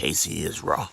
Casey is raw.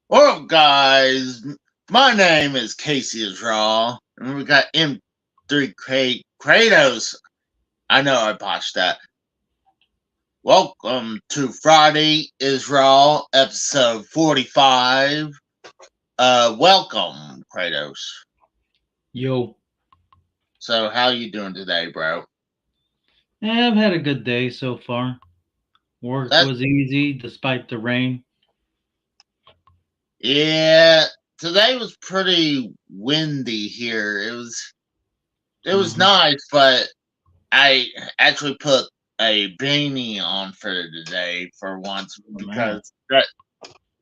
Well, guys, my name is Casey is raw, and we got M3 Kratos. I know I botched that. Welcome to Friday is Raw, episode 45. Welcome, Kratos. Yo. So, how you doing today, bro? I've had a good day so far. Work was easy despite the rain. Yeah, today was pretty windy here. It was nice, but I actually put a beanie on for today for once because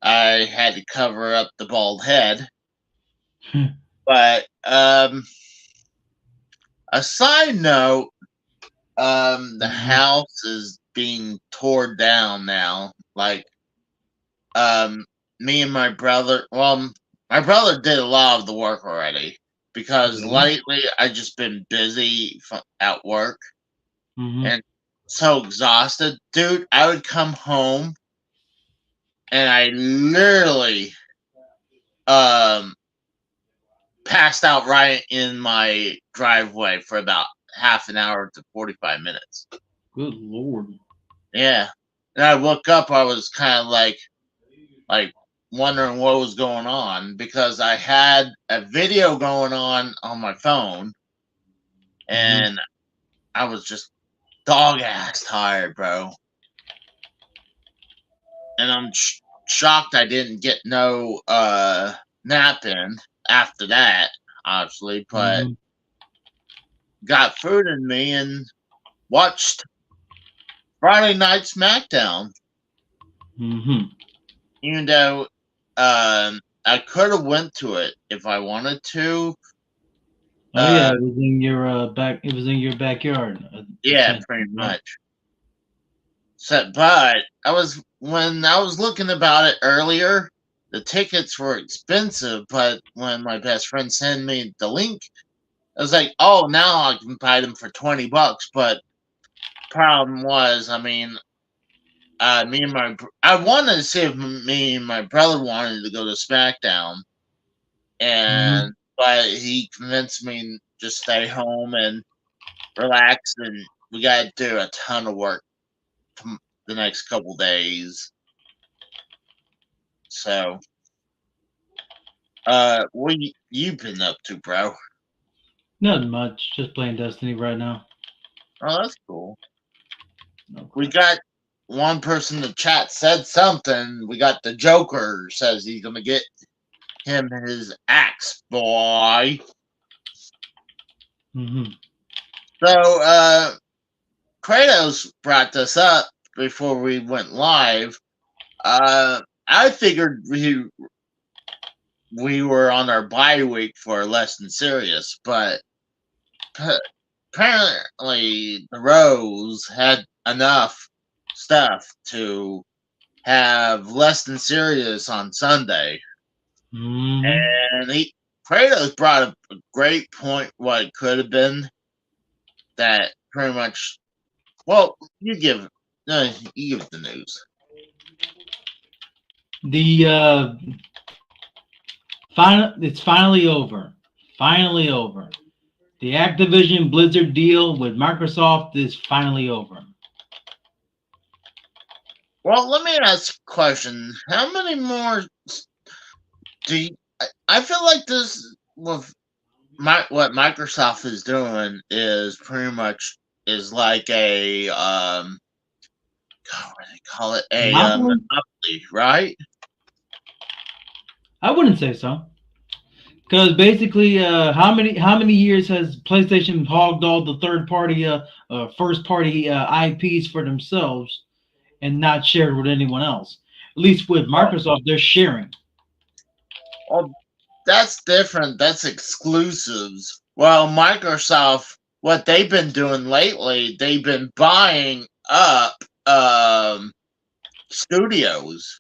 I had to cover up the bald head. But a side note, the house is being torn down now. Like, me and my brother. Well, my brother did a lot of the work already because lately I just been busy at work and so exhausted, dude. I would come home and I literally passed out right in my driveway for about half an hour to 45 minutes. Good Lord. Yeah. And I woke up, I was kind of like wondering what was going on because I had a video going on my phone and I was just dog ass tired, bro. And I'm shocked I didn't get no nap in after that, obviously, but got food in me and watched Friday Night SmackDown. Even though I could have went to it if I wanted to. Yeah, it was in your It was in your backyard. Yeah, pretty much. So, but when I was looking about it earlier, the tickets were expensive. But when my best friend sent me the link, I was like, "Oh, now I can buy them for $20." But problem was, I mean, I wanted to see if me and my brother wanted to go to SmackDown, but he convinced me to just stay home and relax, and we got to do a ton of work the next couple days. So, what you been up to, bro? Nothing much. Just playing Destiny right now. Oh, that's cool. We got one person in the chat said something. We got the Joker says he's gonna get him his axe, boy. So, Kratos brought this up before we went live. I figured we were on our bye week for Less Than Serious, but apparently the Rose had enough stuff to have Less Than Serious on Sunday. Mm-hmm. And Kratos brought up a great point what it could have been that pretty much, well, you give the news. The it's finally over. Finally over. The Activision Blizzard deal with Microsoft is finally over. Well, let me ask a question. How many more do you, I feel like this with what Microsoft is doing is pretty much is like a God, what do they call it? A Monopoly? monopoly, right? I wouldn't say so. Because basically, how many years has PlayStation hogged all the third party, first party IPs for themselves and not shared with anyone else? At least with Well, Microsoft, they're sharing. well, that's different. That's exclusives. Well, Microsoft, what they've been doing lately, they've been buying up studios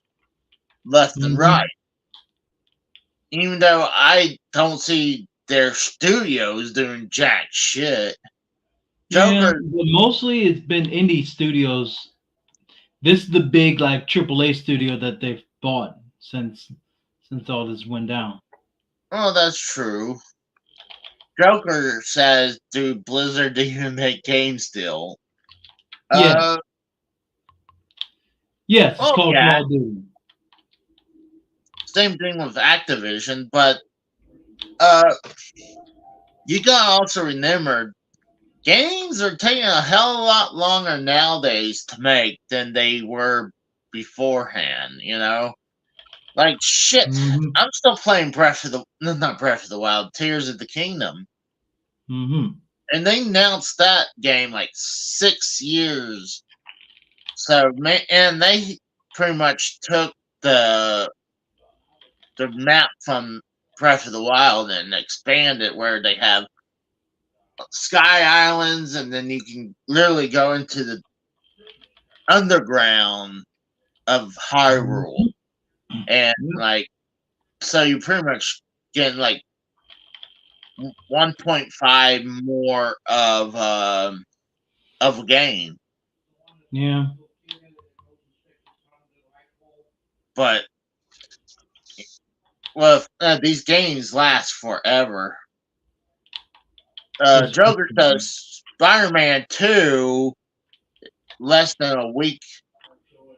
left and Hmm. right. Even though I don't see their studios doing jack shit. Yeah, Joker, but mostly it's been indie studios. This is the big like AAA studio that they've bought since all this went down. oh, that's true. Joker says, "Do Blizzard even make games still?" Yes, Uh, yes, it's oh called yeah, Call of Duty. same thing with Activision, but uh, you gotta also remember games are taking a hell of a lot longer nowadays to make than they were beforehand. Like shit. Hmm. I'm still playing Breath of the not Breath of the Wild, Tears of the Kingdom, Hmm. and they announced that game like 6 years. So and they pretty much took the the map from Breath of the Wild and expanded where they have sky islands, and then you can literally go into the underground of Hyrule, and like so you pretty much get like 1.5 more of a game, Yeah. but well, these games last forever. This- Joker does Spider-Man 2 less than a week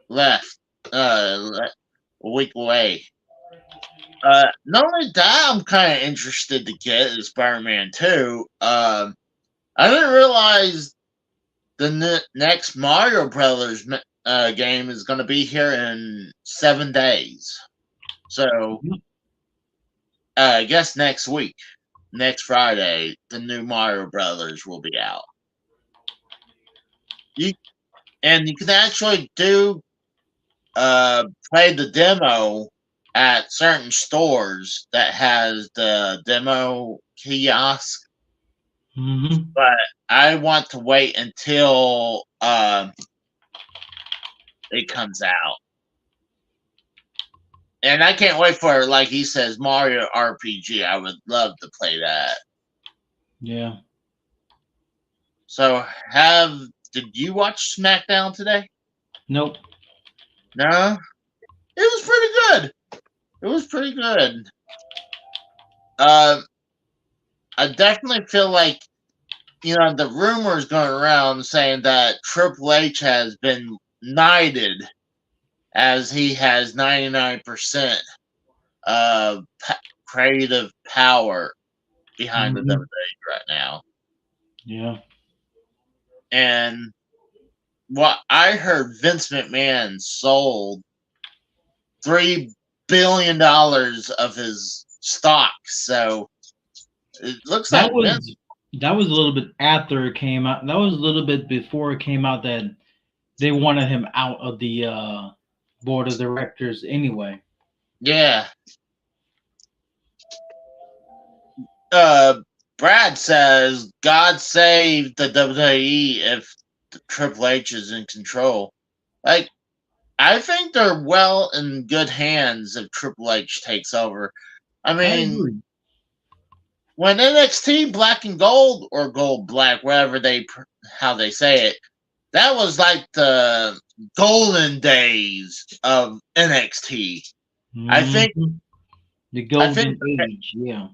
left, a week away. Not only that, I'm kind of interested to get is Spider-Man 2. I didn't realize the next Mario Brothers game is going to be here in 7 days. So I guess next week, next Friday, the new Mario Brothers will be out. You and you can actually do play the demo at certain stores that has the demo kiosk, Mhm. but I want to wait until it comes out. And I can't wait for, like he says, Mario RPG. I would love to play that. Yeah. So, did you watch SmackDown today? Nope. No, it was pretty good. It was pretty good. Uh, I definitely feel like the rumors going around saying that Triple H has been knighted as he has 99% of creative power behind the Mhm. WWE right now. Yeah. And what I heard, Vince McMahon sold $3 billion of his stock. So it looks That like Vince. was that was a little bit after it came out. That was a little bit before it came out that they wanted him out of the board of directors anyway. Yeah. Uh, Brad says, God save the WWE if Triple H is in control. Like, I think they're well in good hands if Triple H takes over. I I mean, agree. when NXT Black and Gold or Gold Black, wherever how they say it, that was like the golden days of NXT. I think Mhm. The I think golden age, yeah.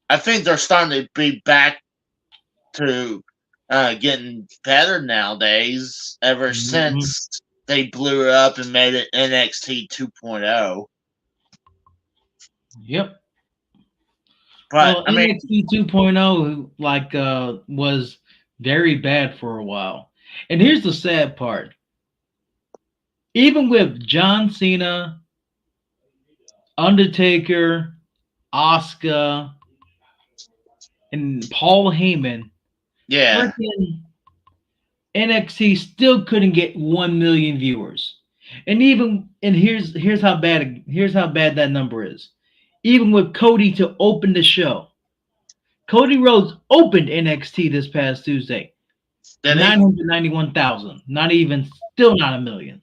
I think they're starting to be back to getting better nowadays. Ever Mhm. since they blew it up and made it NXT 2.0. Yep. But Well, I mean, NXT 2.0 was very bad for a while. And here's the sad part. Even with John Cena, Undertaker, Asuka, and Paul Heyman, yeah, freaking NXT still couldn't get 1 million viewers. And here's how bad that number is. Even with Cody to open the show. Cody Rhodes opened NXT this past Tuesday. did he? 991,000. Not even, still not a million.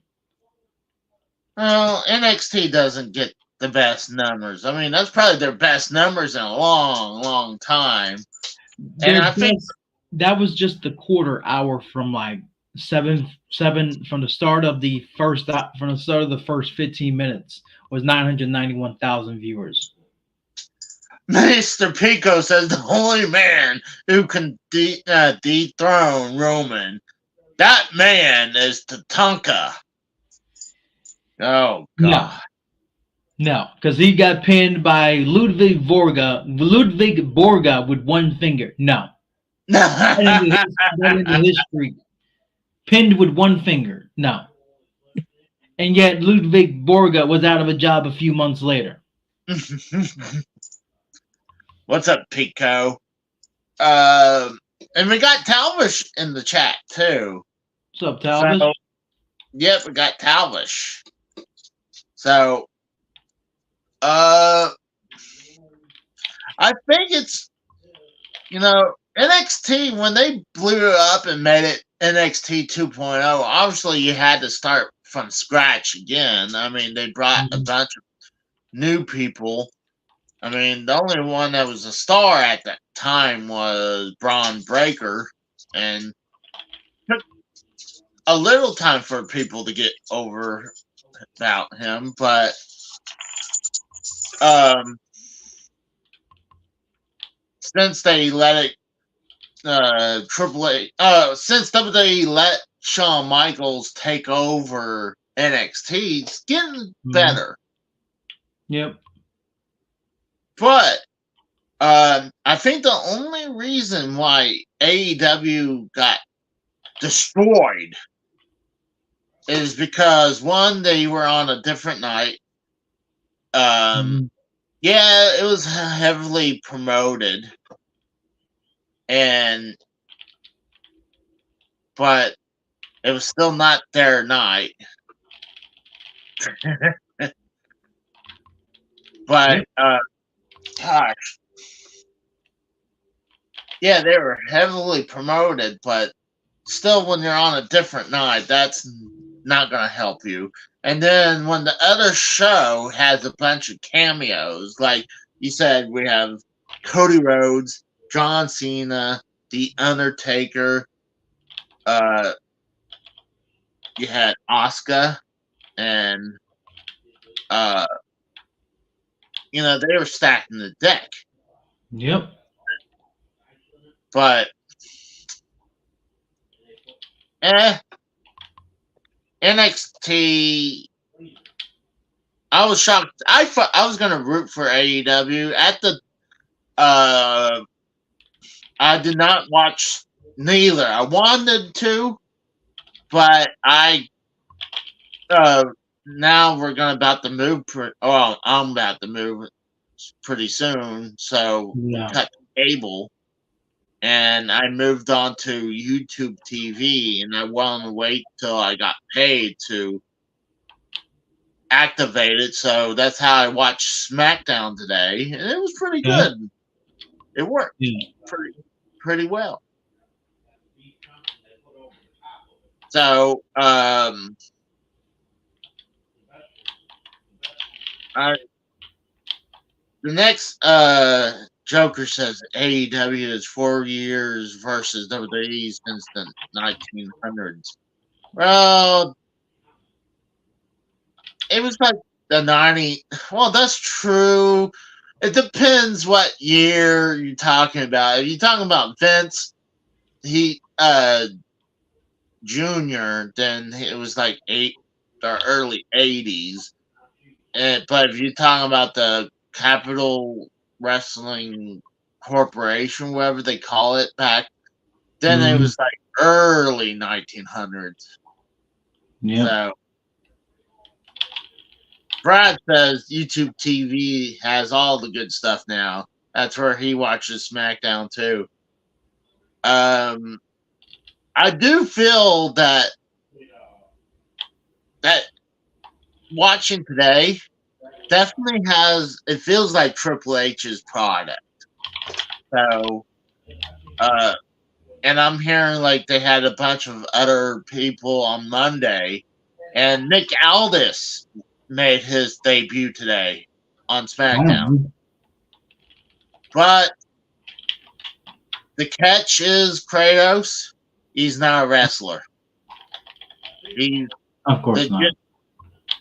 Well, NXT doesn't get the best numbers. I mean, that's probably their best numbers in a long, long time. And Their I think best, that was just the quarter hour from like seven from the start of the from the start of the first 15 minutes was 991,000 viewers. Mr. Pico says the only man who can dethrone Roman, that man is Tatanka. Oh, No, God. no, because he got pinned by Ludwig Borga with one finger. No, that ended his streak. Pinned with one finger. No, and yet Ludwig Borga was out of a job a few months later. What's up, Pico? Uh, and we got Talvish in the chat, too. What's up, So, Talbot? yep, we got Talvish. So, uh, I think it's, NXT, when they blew it up and made it NXT 2.0, obviously you had to start from scratch again. I mean, they brought a Mhm. bunch of new people. I mean, the only one that was a star at that time was Braun Breaker, and took a little time for people to get over about him, but um, since they let it Triple H, since WWE let Shawn Michaels take over NXT, it's getting Mhm. better. Yep. But I think the only reason why AEW got destroyed is because one, they were on a different night. Um, Mhm. yeah, it was heavily promoted, and but it was still not their night. But Yep. gosh, yeah, they were heavily promoted, but still, when you're on a different night, that's not going to help you. And then when the other show has a bunch of cameos, like you said, we have Cody Rhodes, John Cena, The Undertaker, uh, you had Asuka, and uh, they were stacking the deck. Yep. But NXT, I was shocked. I was gonna root for AEW at the. I did not watch neither. I wanted to, but I uh now we're gonna about to move. Well, I'm about to move pretty soon, so we Yeah. cut cable, and I moved on to YouTube TV, and I wanted to wait till I got paid to activate it. So that's how I watched SmackDown today, and it was pretty Okay. good. It worked Yeah. pretty well. So I, the next Joker says AEW is 4 years versus WWE since the 1900s. Well, it was like the 90. Well, that's true. It depends what year you're talking about. If you're talking about Vince, he Junior, then it was like the early 80s. But if you're talking about the Capital Wrestling Corporation, whatever they call it back, then it Hmm. was like early 1900s. Yep. So Brad says YouTube TV has all the good stuff now. That's where he watches SmackDown too. Um, I do feel that watching today definitely has, it feels like Triple H's product. So uh and I'm hearing like they had a bunch of other people on Monday, and Nick Aldis made his debut today on SmackDown. Oh, But the catch is Kratos. He's not a wrestler. He's of course the not.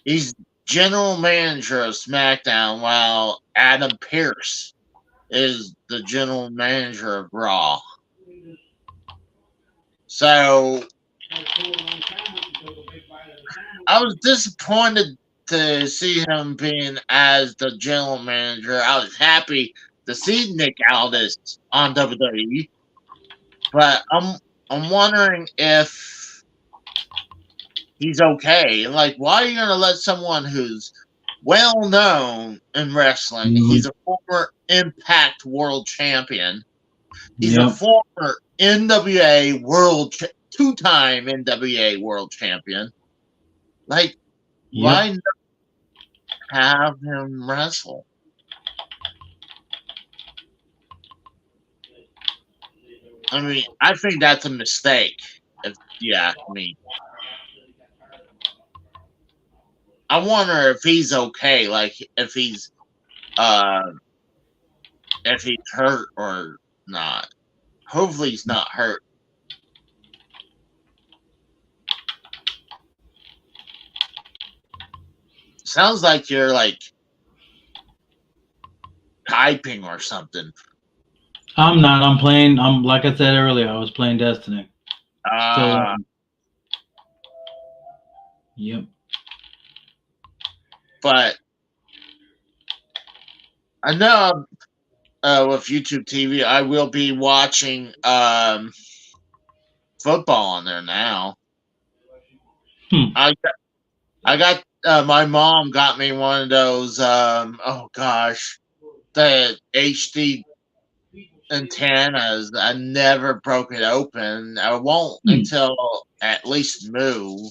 he's general manager of SmackDown, while Adam Pearce is the general manager of Raw. So I was disappointed to see him being as the general manager. I was happy to see Nick Aldis on WWE, but I'm wondering if he's okay. Like, why are you gonna let someone who's well known in wrestling? Mhm. He's a former Impact World Champion. He's a Yep. former NWA two-time NWA World Champion. Like, Yep. why not have him wrestle? I mean, I think that's a mistake. If you ask me, I wonder if he's okay. Like, uh if he's hurt or not. Hopefully, he's not hurt. Sounds like you're like typing or something. I'm not. I'm playing. I'm like I said earlier. I was playing Destiny. Still. Uh, Yep. but I know with YouTube TV, I will be watching football on there now. Hmm. I got my mom got me one of those. Oh gosh, the HD antennas. I never broke it open. I won't Hmm. until at least move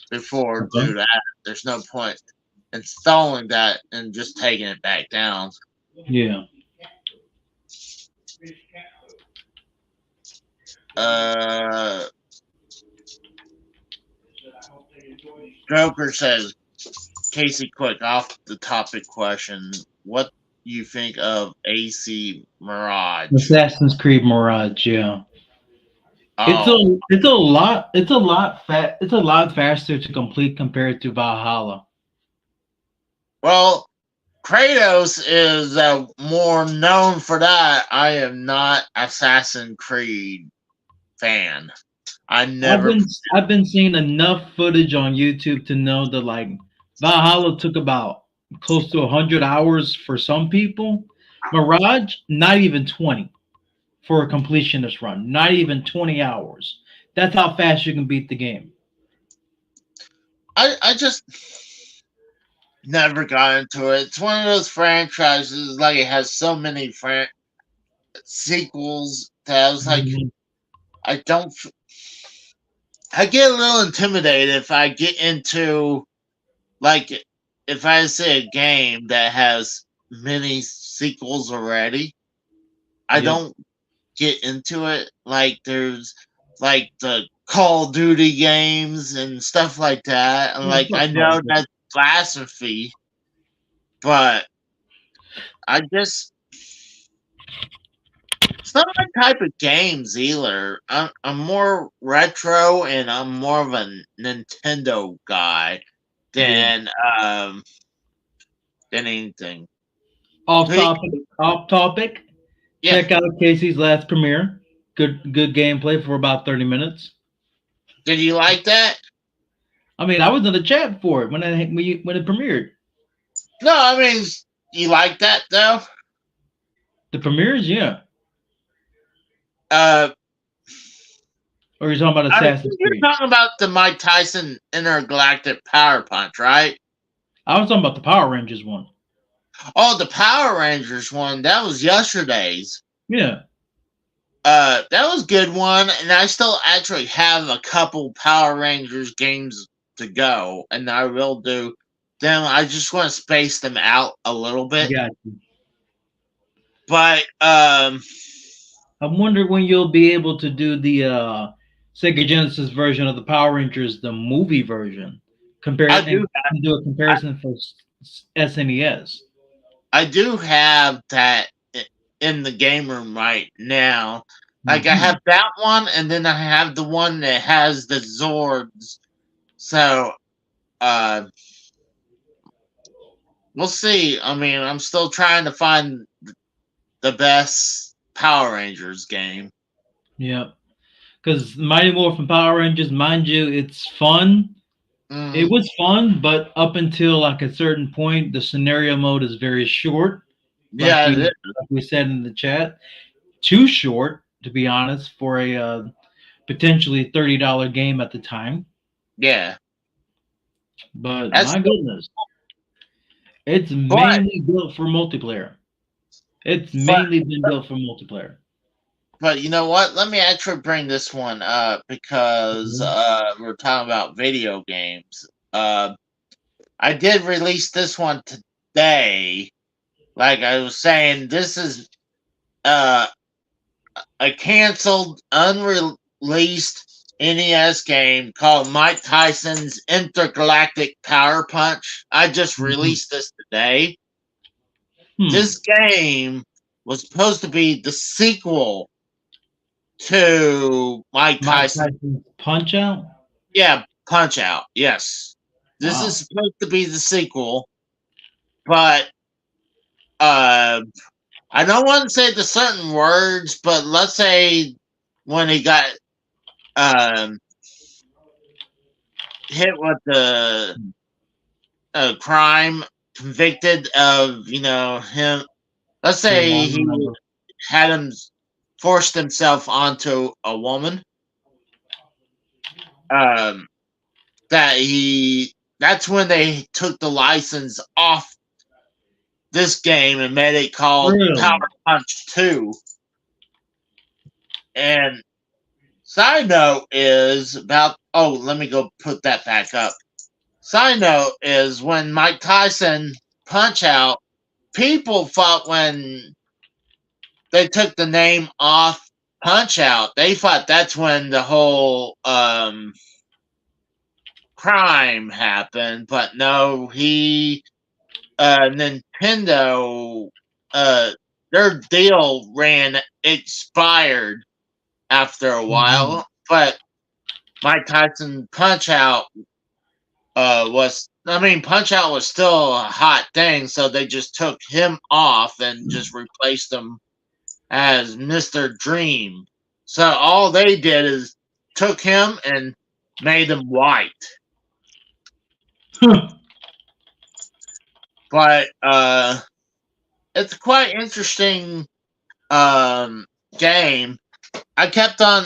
before do Okay. that. There's no point installing that and just taking it back down. Yeah. Uh, Joker says, Casey, quick off the topic question. What do you think of AC Mirage? Assassin's Creed Mirage. Yeah. Oh, It's a lot faster to complete compared to Valhalla. well, Kratos is more known for that. I am not Assassin's Creed fan. I I've never. been I've been seeing enough footage on YouTube to know that like Valhalla took about close to 100 hours for some people. Mirage, not even 20 for a completionist run. Not even 20 hours. That's how fast you can beat the game. I just never got into it. It's one of those franchises like it has so many sequels that I was like, Mhm. I don't. I get a little intimidated if I get into like if I say a game that has many sequels already. I Yep. don't get into it. Like there's like the Call of Duty games and stuff like that. And Yeah, like fuck I Call know of Duty. that's blasphemy, but I just it's not my type of games either. I'm more retro and I'm more of a Nintendo guy Yeah. than than anything. Off Hey, topic. Off topic. yeah, Check out Casey's last premiere. Good gameplay for about 30 minutes. did you like that? I mean, I was in the chat for it when it premiered. No, I mean you like that though. The premieres, yeah. Uh, Or you're talking about I think Assassin's you're Creed. talking about the Mike Tyson intergalactic power punch, right? I was talking about the Power Rangers one. Oh, the Power Rangers one. That was yesterday's. Yeah. That was a good one, and I still actually have a couple Power Rangers games to go, and I will do them. I just want to space them out a little bit, Got you. but I wonder when you'll be able to do the Sega Genesis version of the Power Rangers, the movie version. I Compare do and do a I, comparison for SNES. I do have that in the game room right now. Like I Hmm. have that one, and then I have the one that has the Zords. So uh, we'll see. I mean, I'm still trying to find the best Power Rangers game. Yeah. Because Mighty Morphin Power Rangers, mind you, it's fun. It Mm, was fun, but up until like a certain point, the scenario mode is very short, yeah, it is. like we said in the chat. Too short, to be honest, for a potentially $30 game at the time. Yeah, But that's my goodness, it's but mainly built for multiplayer. It's but mainly been built for multiplayer. but you know what? Let me actually bring this one up because Mhm. we're talking about video games. I did release this one today. Like I was saying, this is uh, a canceled, unreleased NES game called Mike Tyson's Intergalactic Power Punch. I just Mhm. released this today. Hmm. This game was supposed to be the sequel to Mike Mike Tyson. Tyson's Punch Out. Yeah, Punch Out. Yes. This is Wow. supposed to be the sequel, but uh I don't want to say the certain words, but let's say when he got um hit with the crime, convicted of, him, let's Yeah, I say he remember. had him forced himself onto a woman, um that's when they took the license off this game and made it called Power Really? Punch 2. And side note is about, oh, let me go put that back up. Side note is when Mike Tyson Punch Out, people thought when they took the name off Punch Out, they thought that's when the whole crime happened. But no, Nintendo, uh, their deal ran expired after a Hmm. while, but Mike Tyson Punch Out Punch Out was still a hot thing, so they just took him off and just replaced him as Mr. Dream. So all they did is took him and made him white. But it's a quite interesting um game. I kept on,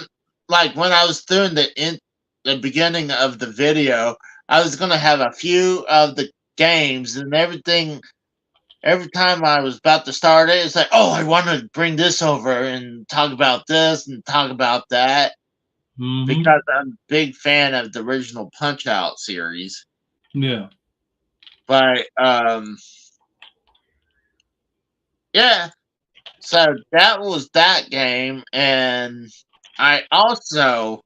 like, when I was doing the beginning of the video, I was gonna have a few of the games and everything. Every time I was about to start it, it's like, oh, I want to bring this over and talk about this and talk about that Hmm. because I'm a big fan of the original Punch Out series. Yeah. But yeah, So that was that game, and I also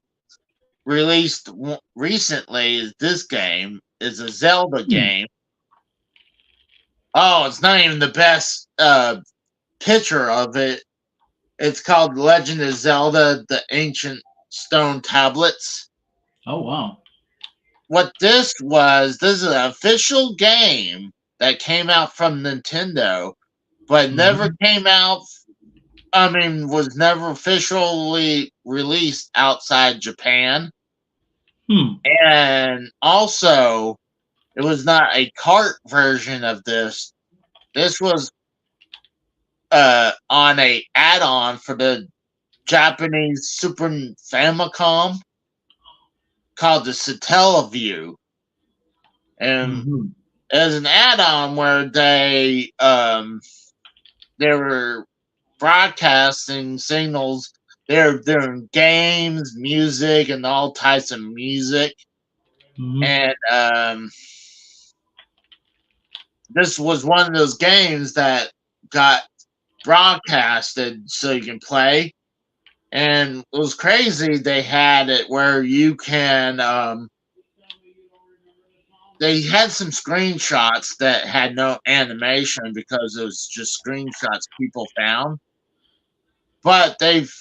released recently is this game is a Zelda Hmm. game. Oh, it's not even the best picture of it. It's called Legend of Zelda: The Ancient Stone Tablets. Oh wow. What this is an official game that came out from Nintendo, but never Hmm. came out. I mean, was never officially released outside Japan. Hmm. And also, it was not a cart version of this. This was on a add-on for the Japanese Super Famicom called the Satellaview. And Hmm. as an add-on where they were broadcasting signals. They're doing games, music, and all types of music. Hmm. And this was one of those games that got broadcasted so you can play. And it was crazy. They had it where you can. They had some screenshots that had no animation because it was just screenshots people found. But they've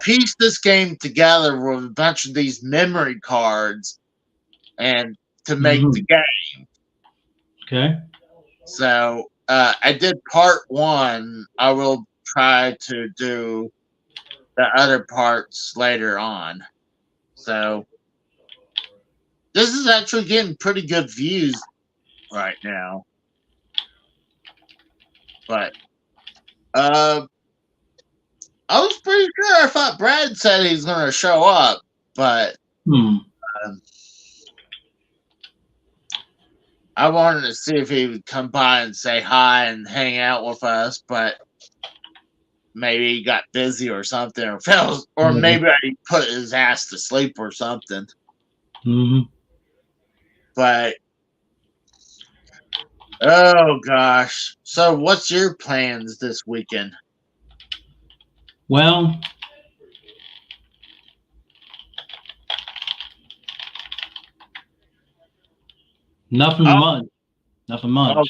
pieced this game together with a bunch of these memory cards and to make the Hmm. game. Okay. So I did part one. I will try to do the other parts later on. So this is actually getting pretty good views right now. But uh, I was pretty sure. I thought Brad said he's going to show up, but Hmm. um, I wanted to see if he would come by and say hi and hang out with us. But maybe he got busy or something, or fell, or Maybe. maybe I put his ass to sleep or something. Hmm. But oh gosh, so what's your plans this weekend? Well, nothing Oh, much. Nothing oh much.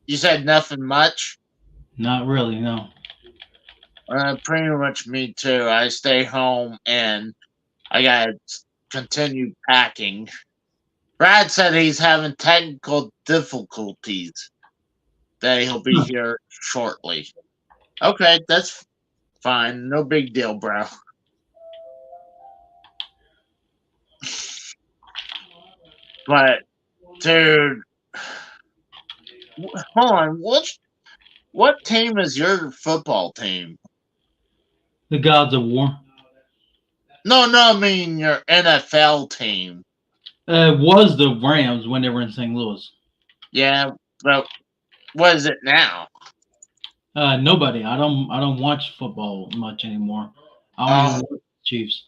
you said nothing much. Not really. No. Pretty much me too. I stay home and I gotta continue packing. Brad said he's having technical difficulties. That he'll be Huh. here shortly. Okay, that's fine. No big deal, bro. But dude, hold on. What team is your football team? The gods of war. No, no, I mean your NFL team. It was the Rams when they were in St. Louis. Yeah, but what is it now? Nobody. I don't watch football much anymore. I don't even Oh, watch the Chiefs.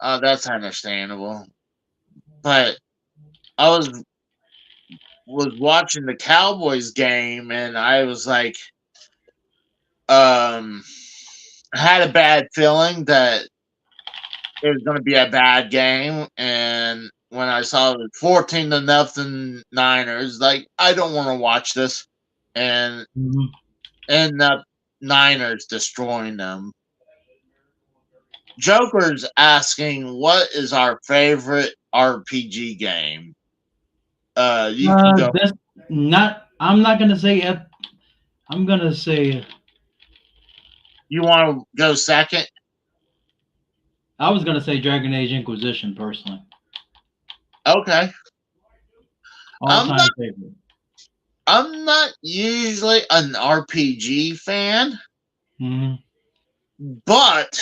oh, that's understandable. But I was watching the Cowboys game and I was like, I had a bad feeling that it was going to be a bad game. And when I saw it was 14 to nothing Niners, like, I don't want to watch this. And Hmm. end up Niners destroying them. Joker's asking, what is our favorite RPG game? You can go. That's not. I'm not gonna say. I'm gonna say. You want to go second? I was gonna say Dragon Age Inquisition personally. Okay. All I'm not. time favorite. I'm not usually an RPG fan, Hmm. but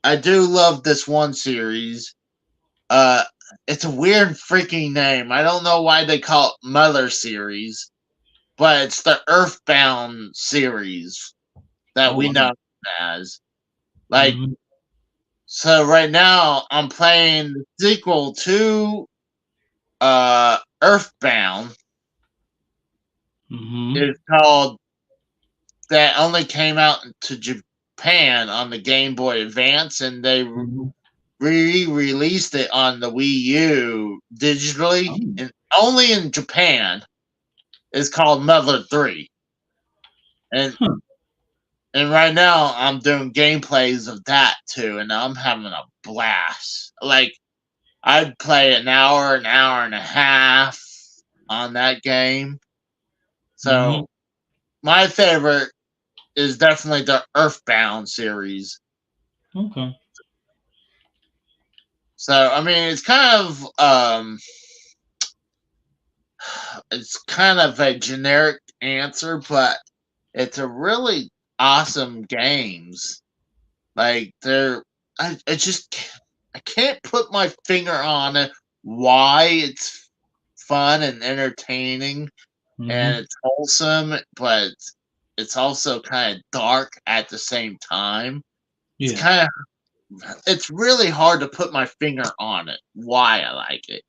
I do love this one series. Uh, it's a weird freaking name. I don't know why they call it Mother series, but it's the Earthbound series that Oh we wow. know as. Like, Hmm. so right now I'm playing the sequel to Earthbound, Mm-hmm. is called that only came out to Japan on the Game Boy Advance, and they Mm-hmm. re-released it on the Wii U digitally, Oh. and only in Japan. It's called Mother 3, and Huh. right now I'm doing gameplays of that too, and I'm having a blast. Like I'd play an hour and a half on that game. Mm-hmm. So my favorite is definitely the Earthbound series. Okay. So I mean, it's kind of a generic answer, but it's a really awesome games. Like I just I can't put my finger on it why it's fun and entertaining and Mm-hmm. it's wholesome, but it's also kind of dark at the same time. It's Yeah. kind it's really hard to put my finger on it why I like it.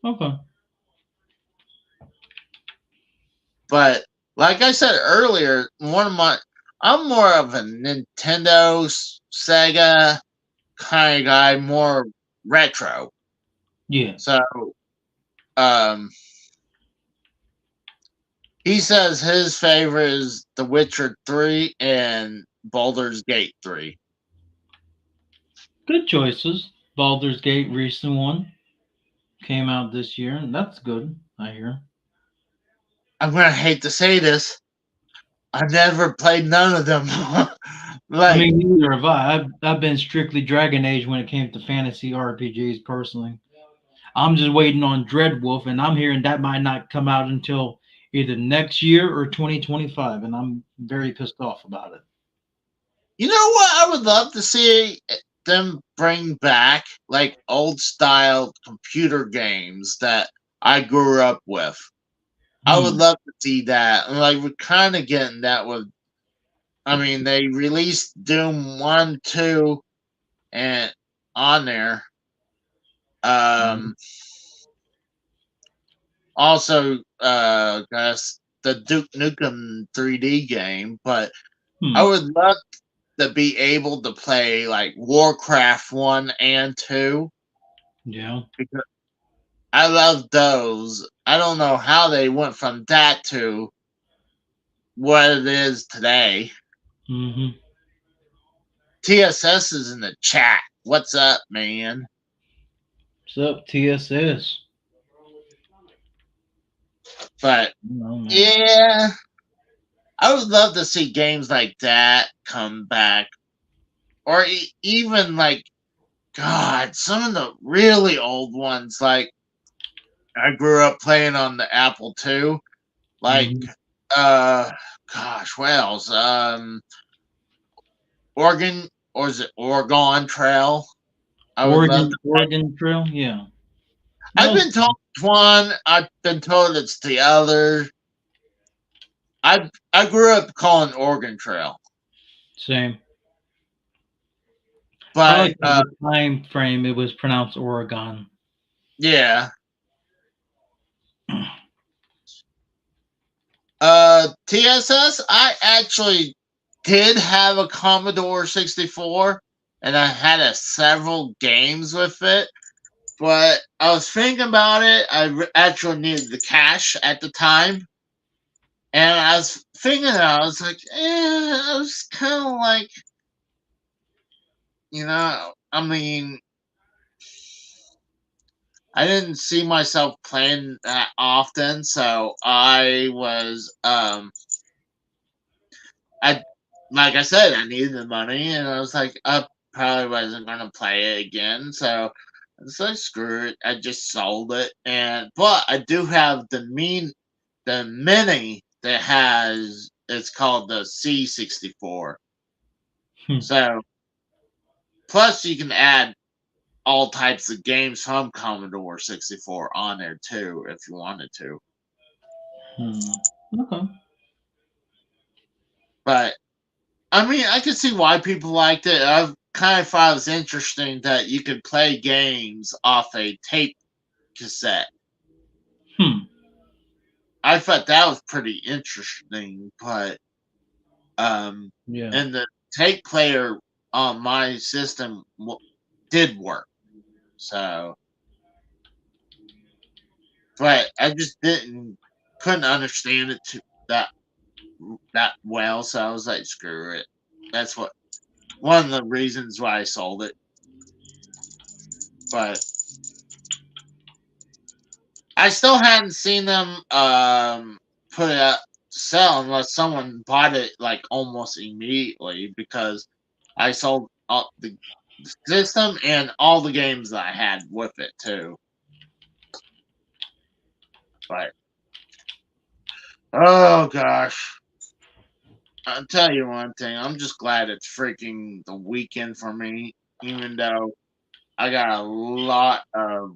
Okay. But like I said earlier, I'm more of a Nintendo, Sega kind of guy, more retro. Yeah. So um, he says his favorite is The Witcher 3 and Baldur's Gate 3. Good choices. Baldur's Gate recent one came out this year, and that's good. I hear. I'm gonna hate to say this. I've never played none of them. I Like, mean, neither have I. I've been strictly Dragon Age when it came to fantasy RPGs personally. I'm just waiting on Dreadwolf, and I'm hearing that might not come out until either next year or 2025, and I'm very pissed off about it. you know what? I would love to see them bring back like old style computer games that I grew up with. I would Hmm. love to see that. And like we're kind of getting that with. I mean, they released Doom 1, 2, and on there. Hmm. Um, Also, guess the Duke Nukem 3D game, but I Hmm. would love to be able to play like Warcraft 1 and 2 Yeah. because I love those. I don't know how they went from that to what it is today. Hmm. TSS is in the chat. What's up, man? What's up, TSS? But No, man. yeah, I would love to see games like that come back, or even like God, some of the really old ones. Like I grew up playing on the Apple II. Like Hmm. uh, gosh, what else? Oregon, or is it Oregon Trail? I would love to. Oregon Trail. Yeah. That I've was been told it's one. I've been told it's the other. I grew up calling Oregon Trail, same. I but like that the time frame it was pronounced Oregon. yeah. TSS. I actually did have a Commodore 64, and I had several games with it. But I was thinking about it. Actually needed the cash at the time, and I was thinking, I was like, I was kind of like, I mean, I didn't see myself playing that often, so I like I said, I needed the money, and I was like, I probably wasn't gonna play it again, so I was like, screw it. I just sold it, and but I do have the mini that has it's called the C64. Hmm. So plus you can add all types of games from Commodore 64 on there too if you wanted to. Hmm. Okay. But I mean, I can see why people liked it. I've kind of thought it was interesting that you could play games off a tape cassette. Hmm. I thought that was pretty interesting, but um, Yeah. and the tape player on my system did work. So, but I just couldn't understand it that that well. So I was like, screw it. That's what one of the reasons why I sold it. But I still hadn't seen them put it up to sell unless someone bought it like almost immediately because I sold all the system and all the games that I had with it too. But oh gosh, I'll tell you one thing. I'm just glad it's freaking the weekend for me, even though I got a lot of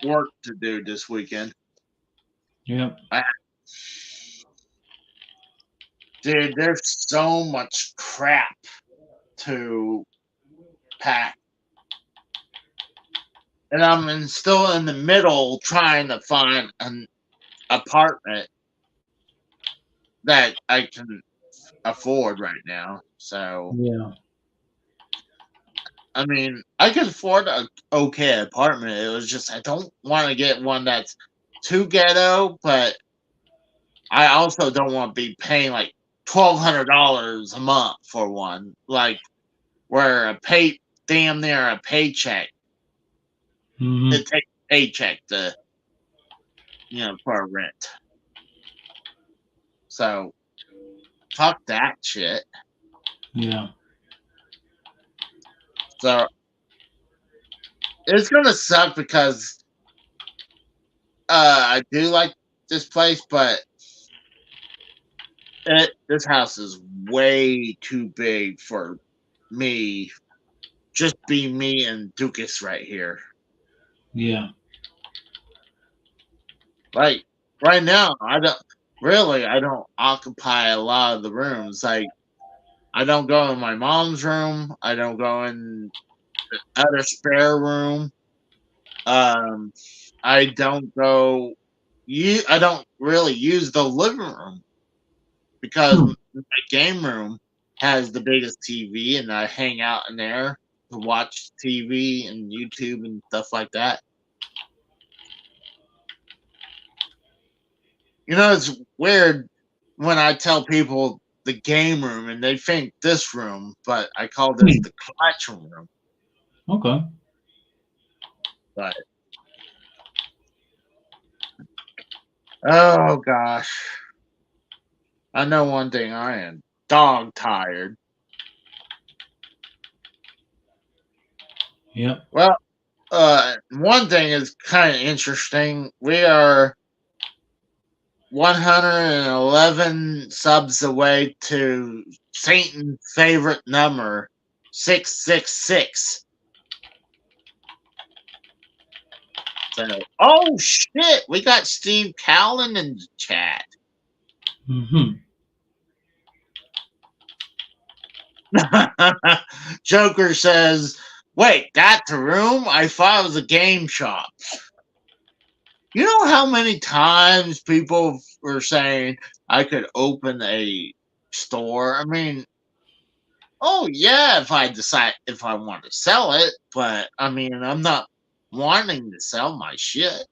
work to do this weekend. Yep. I, dude, there's so much crap to pack, and still in the middle trying to find an apartment that I can afford right now. So, Yeah. I mean, I can afford a okay apartment. It was just I don't want to get one that's too ghetto, but I also don't want to be paying like $1,200 a month for one, like where damn near a paycheck. Hmm. It takes a paycheck to for a rent. So fuck that shit. Yeah. So it's gonna suck because I do like this place, but this house is way too big for me. Just be me and Dukas right here. Yeah. Like right now, I don't occupy a lot of the rooms. Like I don't go in my mom's room. I don't go in the other spare room. Um, I don't go. I don't really use the living room because Hmm. my game room has the biggest TV, and I hang out in there to watch TV and YouTube and stuff like that. It's weird when I tell people the game room and they think this room, but I call this Hmm. the collection room. Okay. But oh gosh, I know one thing: I am dog tired. Yep. Well, one thing is kind of interesting. We are 111 subs away to Satan's favorite number, 666. So, oh shit, we got Steve Callan in the chat. Hmm. Joker says, "Wait, that's a room? I thought it was a game shop." You know how many times people were saying I could open a store? I mean, oh yeah, if I want to sell it, but I mean, I'm not wanting to sell my shit.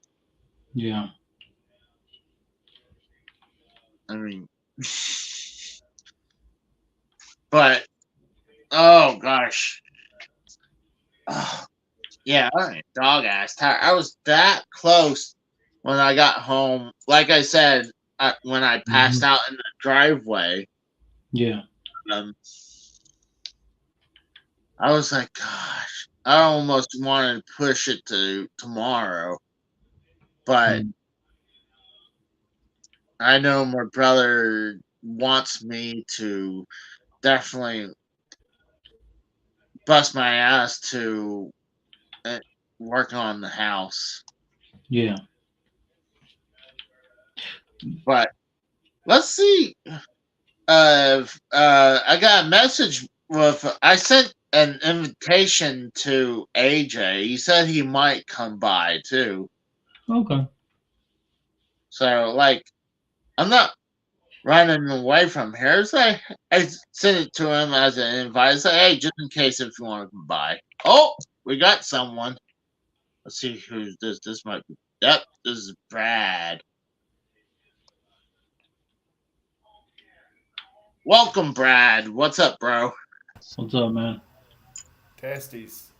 Yeah. I mean, but oh gosh, oh, yeah, I ain't dog ass tired. I was that close when I got home. Like I said, when I Hmm. passed out in the driveway, Yeah. um, I was like, gosh, I almost wanted to push it to tomorrow, but Mm. I know my brother wants me to definitely bust my ass to uh, work on the house. Yeah. But let's see. I got a message with. I sent an invitation to AJ. He said he might come by too. Okay. So like, I'm not running away from here. So I sent it to him as an invite. I said, hey, just in case if you want to come by. Oh, we got someone. Let's see who's this. This might be. Yep, this is Brad. Welcome, Brad. What's up, bro? What's up, man? Testes.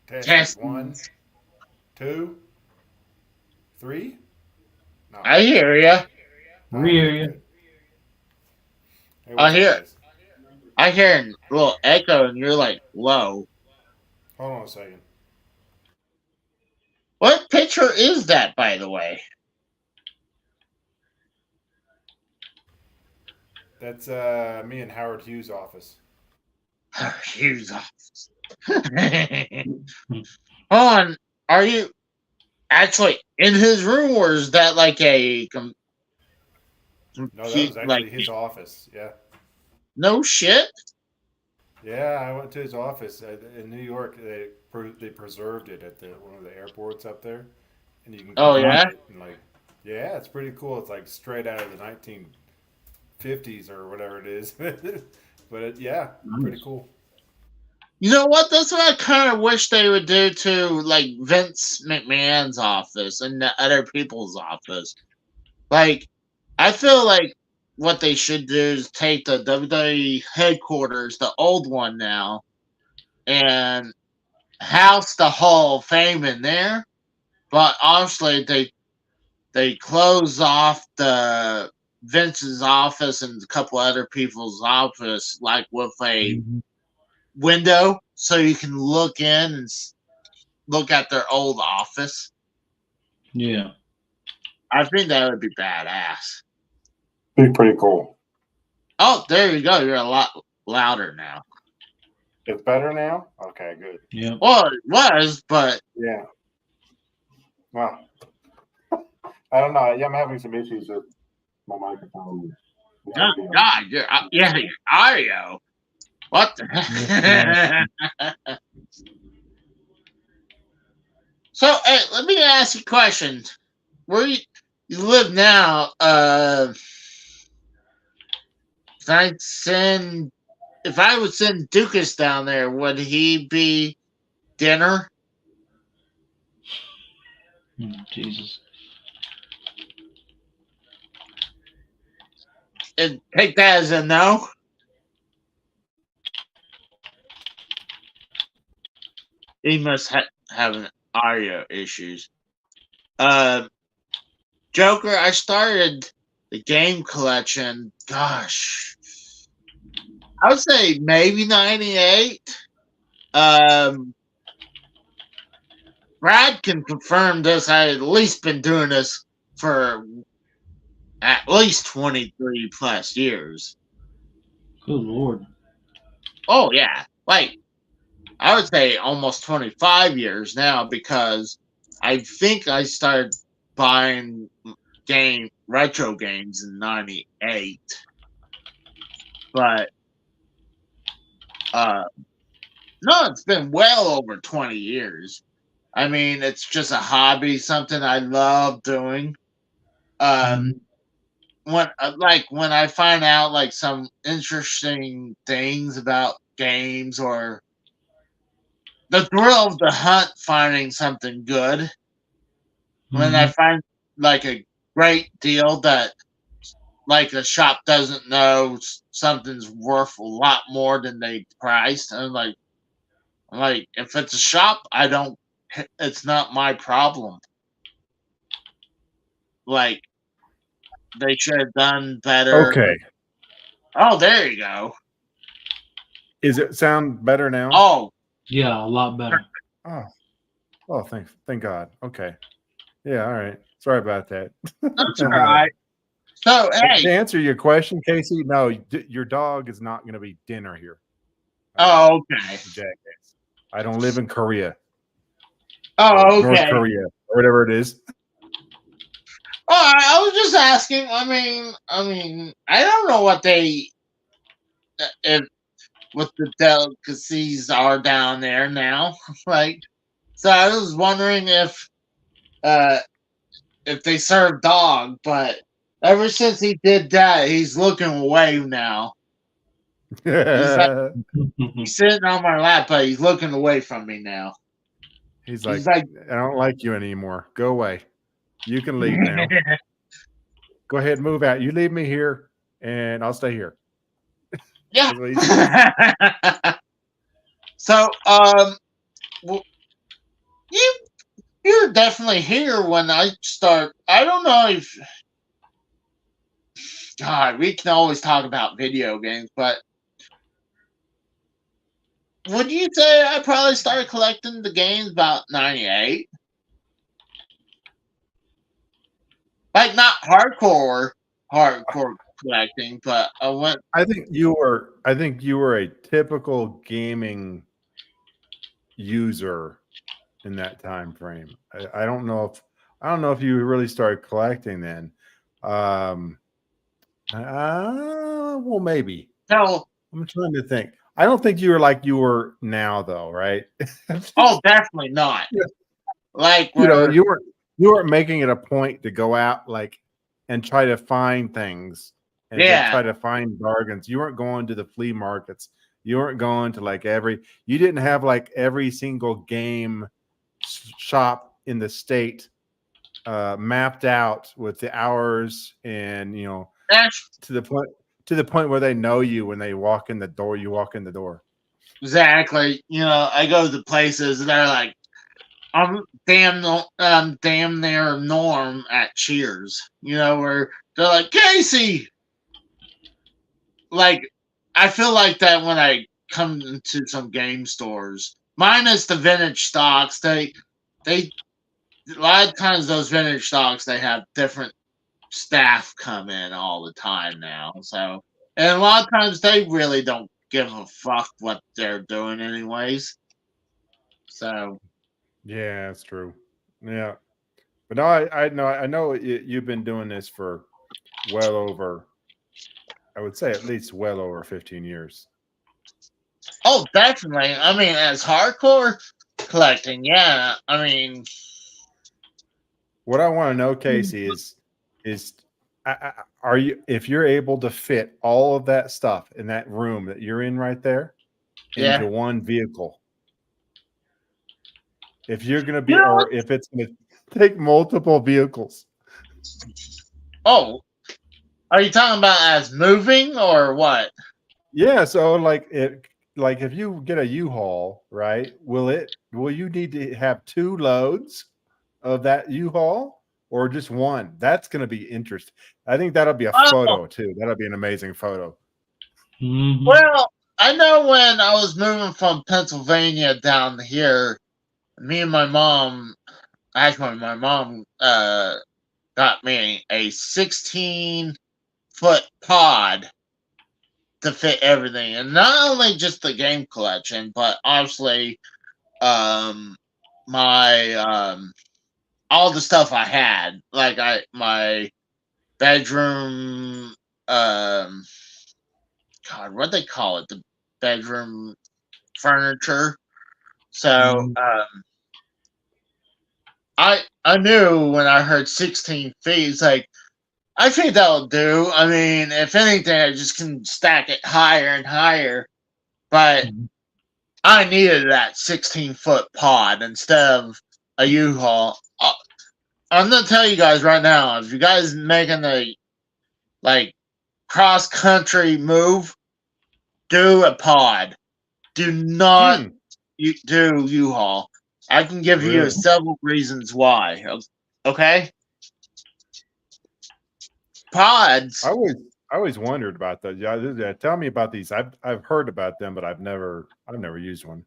Testes. One, Testes. two, three. No. I hear ya. We Okay, hear you. good. Hey, I what's up, hear. guys? I hear a little echo, and you're like low. Hold on a second. What picture is that, by the way? That's me and Howard Hughes' office. Hughes office. Hold on. Are you actually in his room, or is that like a No, that was like actually his office. Yeah. no shit? Yeah, I went to his office in New York. They preserved it at the one of the airports up there, and you can Oh go in yeah. it and like, yeah, it's pretty cool. It's like straight out of the 1950s or whatever it is. But yeah, pretty cool. You know what? That's what I kind of wish they would do to like Vince McMahon's office and the other people's office. Like, I feel like what they should do is take the WWE headquarters, the old one now, and house the Hall of Fame in there. But obviously, they close off the Vince's office and a couple other people's office, like with a Mhm. window, so you can look in and look at their old office. Yeah. I think that would be badass. Be pretty cool. Oh, there you go. You're a lot louder now. It's better now? Okay, good. Yeah. Well, it was, but Yeah. Well, I don't know. Yeah, I'm having some issues with my microphone. The oh audio. God, your audio. What the Yes, heck? So, hey, let me ask you a question. Where you live now? Can I send? If I would send Dukas down there, would he be dinner? Jesus. And take that as a no. He must have an audio issues. Uh, Joker, I started the game collection. Gosh, I would say maybe 98. Um, Brad can confirm this. I at least been doing this for at least 23 plus years. Good Lord. Oh yeah, like I would say almost 25 years now, because I think I started buying retro games in 98. But uh no, it's been well over 20 years. I mean, it's just a hobby, something I love doing. Mhm. Um when I find out like some interesting things about games, or the thrill of the hunt finding something good, when I Mhm. find like a great deal that like a shop doesn't know something's worth a lot more than they priced, and like if it's a shop, I don't. It's not my problem. Like they should have done better. Okay. Oh, there you go. Is it sound better now? Oh, Yeah, a lot better. Oh, oh, thank God. Okay. Yeah, all right. Sorry about that. that's all right. So To hey. answer your question, Casey, no, your dog is not going to be dinner here. All right, Oh, okay. jackass. I don't live in Korea or Oh, North okay. Korea or whatever it is. Oh, I was just asking. I mean, I don't know what they if what the delicacies are down there now. Like, so I was wondering if uh if they serve dog, but ever since he did that, he's looking away now. He's like he's sitting on my lap, but he's looking away from me now. He's He's like, like, I don't like you anymore. Go away. You can leave now. Go ahead and move out. You leave me here, and I'll stay here. yeah. That's what he said. So, you you're definitely here when I start. I don't know if God, we can always talk about video games, but would you say I probably started collecting the games about 98? Like not hardcore collecting, but I went. I think you were a typical gaming user in that time frame. I don't know if you really started collecting then. Well, maybe. No, I'm trying to think. I don't think you were like you were now, though, right? oh, definitely not. Yeah. Like You know, where, you weren't making it a point to go out like and try to find things and to yeah, try to find bargains. You weren't going to the flea markets. You weren't going to like you didn't have like every single game shop in the state mapped out with the hours and that's to the point where they know you when they walk in the door. You walk in the door. exactly. I go to places and they're like, I'm damn near Norm at Cheers. Where they're like, Casey. Like, I feel like that when I come into some game stores, minus the vintage stocks. They a lot of times those vintage stocks they have different staff come in all the time now. So, and a lot of times they really don't give a fuck what they're doing anyways. So, Yeah, that's true. Yeah, but no, I know you've been doing this for well over, I would say at least well over 15 years. oh, definitely. I mean, as hardcore collecting, yeah. I mean, What I want to know, Casey, is are you, if you're able to fit all of that stuff in that room that you're in right there yeah. into one vehicle? If you're going to You be, know, or if it's going to take multiple vehicles. oh, are you talking about as moving or what? Yeah, so like if you get a U-Haul, right? Will you need to have two loads of that U-Haul or just one? That's going to be interesting. I think that'll be a Oh, photo too. That'll be an amazing photo. Mhm. well, I know when I was moving from Pennsylvania down here, me and my mom, actually, my mom got me a 16-foot pod to fit everything, and not only just the game collection, but obviously, um, my all the stuff I had, like my bedroom, um, God, what they call it, the bedroom furniture. So, Mhm. I knew when I heard 16 feet, it's like, I think that'll do. I mean, if anything, I just can stack it higher and higher. But Mhm. I needed that 16-foot pod instead of a U-Haul. I'm gonna tell you guys right now, if you guys making a like cross country move, do a pod. Do not Hmm, do U-Haul. I can give you really? several reasons why. Okay, pods. I always wondered about that. Yeah, tell me about these. I've heard about them, but I've never used one. Mhm.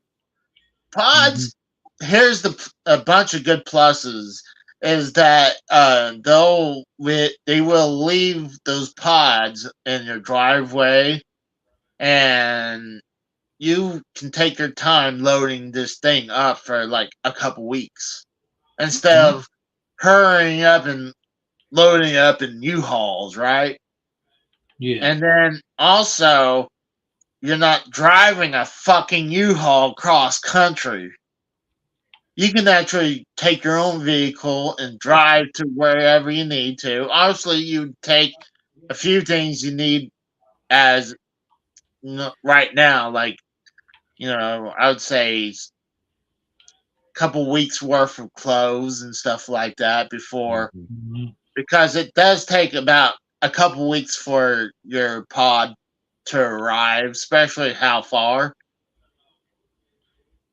Pods. Here's a bunch of good pluses. Is that they will leave those pods in your driveway, and you can take your time loading this thing up for like a couple weeks instead Mhm. of hurrying up and loading up in U-Hauls, right? Yeah. And then also, you're not driving a fucking U-Haul cross country. you can actually take your own vehicle and drive to wherever you need to. Obviously, you take a few things you need as right now, like I would say a couple weeks worth of clothes and stuff like that before, Mhm. Mhm. because it does take about a couple weeks for your pod to arrive, especially how far.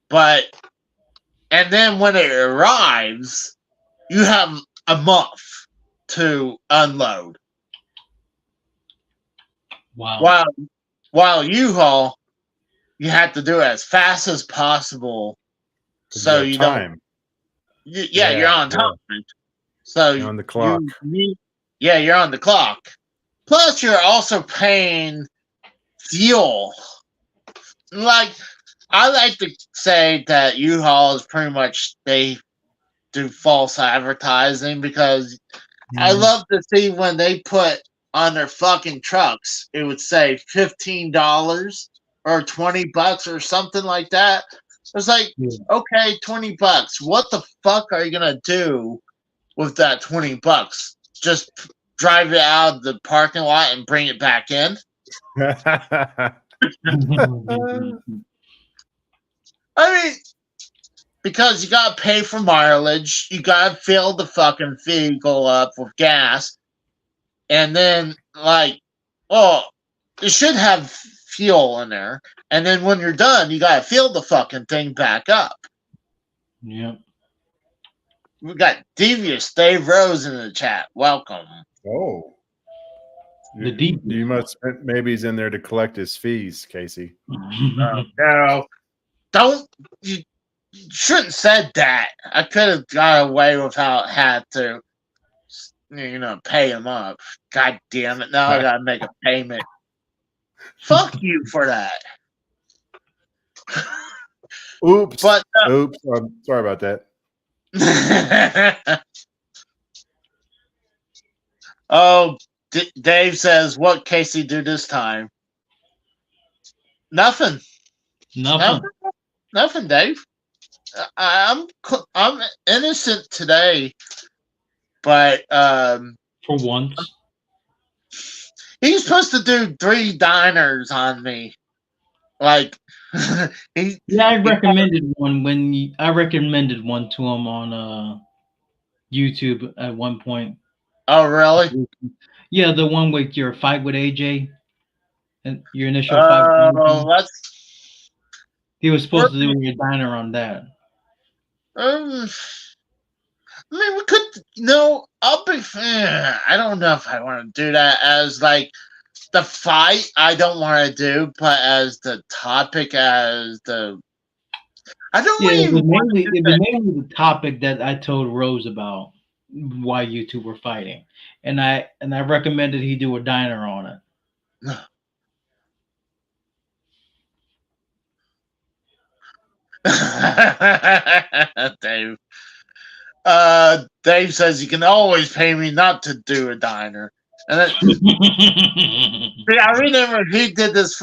But and then when it arrives, you have a month to unload. Wow. While U-Haul, you have to do it as fast as possible, 'Cause you so have you don't. time. Yeah, you're Yeah, on yeah. time. So You're on the clock. yeah, you're on the clock. Plus, you're also paying fuel. Like, I like to say that U-Haul is pretty much, they do false advertising, because I Mhm. love to see when they put on their fucking trucks, it would say $15 or $20 or something like that. It's like, Yeah. okay, $20. What the fuck are you gonna do with that $20? Just drive it out of the parking lot and bring it back in? I mean, because you gotta pay for mileage, you gotta fill the fucking vehicle up with gas, and then well, it should have fuel in there, and then when you're done, you gotta fill the fucking thing back up. Yeah. We got Devious Dave Rose in the chat. Welcome. Oh. The deep. You must maybe he's in there to collect his fees, Casey. No, don't you shouldn't said that. I could have got away without had to, pay him up. God damn it! Now I gotta make a payment. Fuck you for that. Oops. But Oops. Sorry about that. oh, Dave says, "What Casey do this time?" Nothing. Nothing. Nothing, Dave. I'm innocent today, but For once. he's supposed to do 3 diners on me. Like he. Yeah, I recommended I recommended one to him on YouTube at one point. Oh, really? Yeah, the one with your fight with AJ and your initial fight with AJ. Let's. He was supposed to do a diner on that. I mean, we could. No, I'll be. I don't know if I want to do that as like the fight. I don't want to do, but as the topic, as the. I don't Yeah, even want to do it was that. mainly the topic that I told Rose about why you two were fighting, and I recommended he do a diner on it. Dave. Dave says you can always pay me not to do a diner. And then, see, I remember he did this.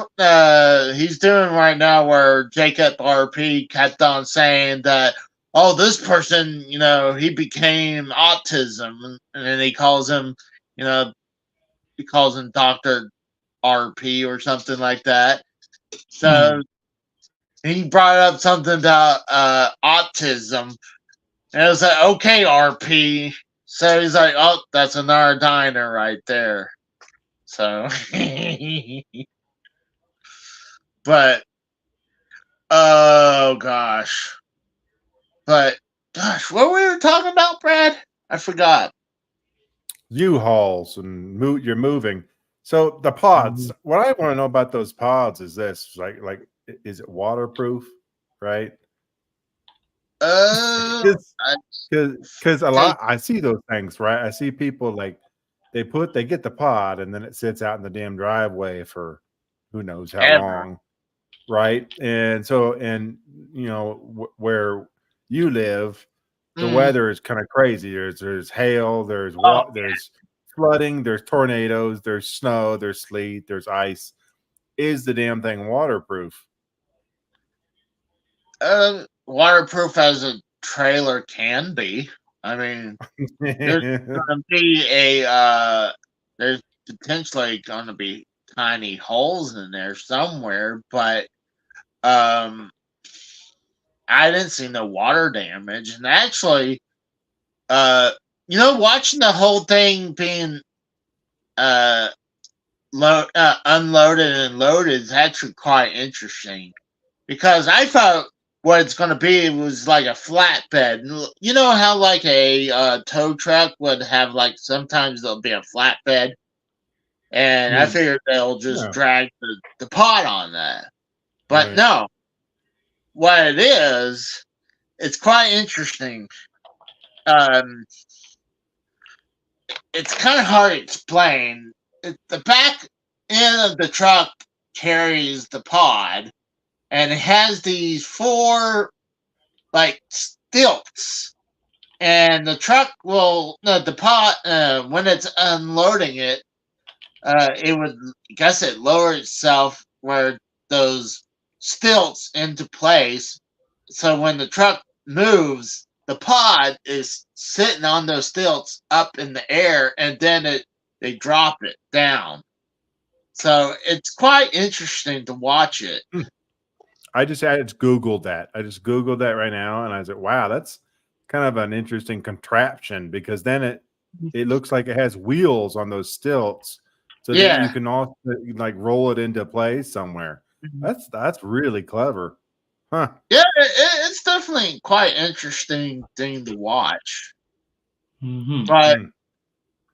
He's doing right now where Jacob RP kept on saying that, oh, this person, he became autism, and then he calls him Doctor RP or something like that. So he brought up something about autism, and it was like, okay, RP. So he's like, oh, that's another diner right there. So, but, oh gosh. But, gosh, what we were talking about, Brad? I forgot. U-Hauls and you're moving. So the pods, what I want to know about those pods is this, like is it waterproof, right? Because a lot I see those things, right? I see people like they get the pod and then it sits out in the damn driveway for who knows how long, right? And so, where you live, the weather is kind of crazy. There's hail, there's there's flooding, there's tornadoes, there's snow, there's sleet, there's ice. Is the damn thing waterproof? Waterproof as a trailer can be. I mean, there's gonna be there's potentially gonna be tiny holes in there somewhere, but um I didn't see no water damage. And actually, uh watching the whole thing being uh unloaded and loaded is actually quite interesting, because I thought what it's going to be was like a flatbed. You know how like a tow truck would have, like, sometimes there'll be a flatbed, and I Hmm. figured they'll just Yeah, drag the pot on that. But right. no, what it is, it's quite interesting. Um, it's kind of hard to explain. The back end of the truck carries the pod, and it has these four, like, stilts, and the truck will no, the pod, when it's unloading it, it would, I guess, it lower itself where those stilts into place, so when the truck moves, the pod is sitting on those stilts up in the air, and then they drop it down. So it's quite interesting to watch it. I just Googled that. I just Googled that right now, and I said, "Wow, that's kind of an interesting contraption." Because then it looks like it has wheels on those stilts, so that you Yeah. can also like roll it into place somewhere. That's really clever, huh? Yeah, it's definitely quite interesting thing to watch. Hmm. But Hmm.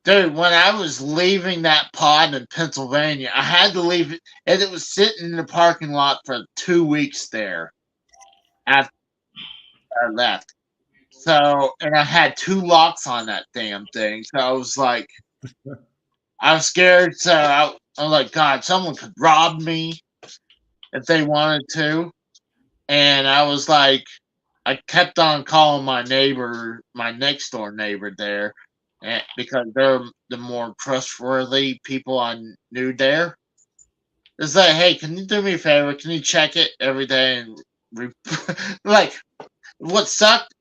dude, when I was leaving that pod in Pennsylvania, I had to leave it, and it was sitting in the parking lot for 2 weeks there after I left. So, and I had two locks on that damn thing. So I was like, I was scared. So I'm like, God, someone could rob me if they wanted to. And I was like, I kept on calling my neighbor, my next door neighbor there, because they're the more trustworthy people I knew there. It's like, hey, can you do me a favor? Can you check it every day? And like, what sucked?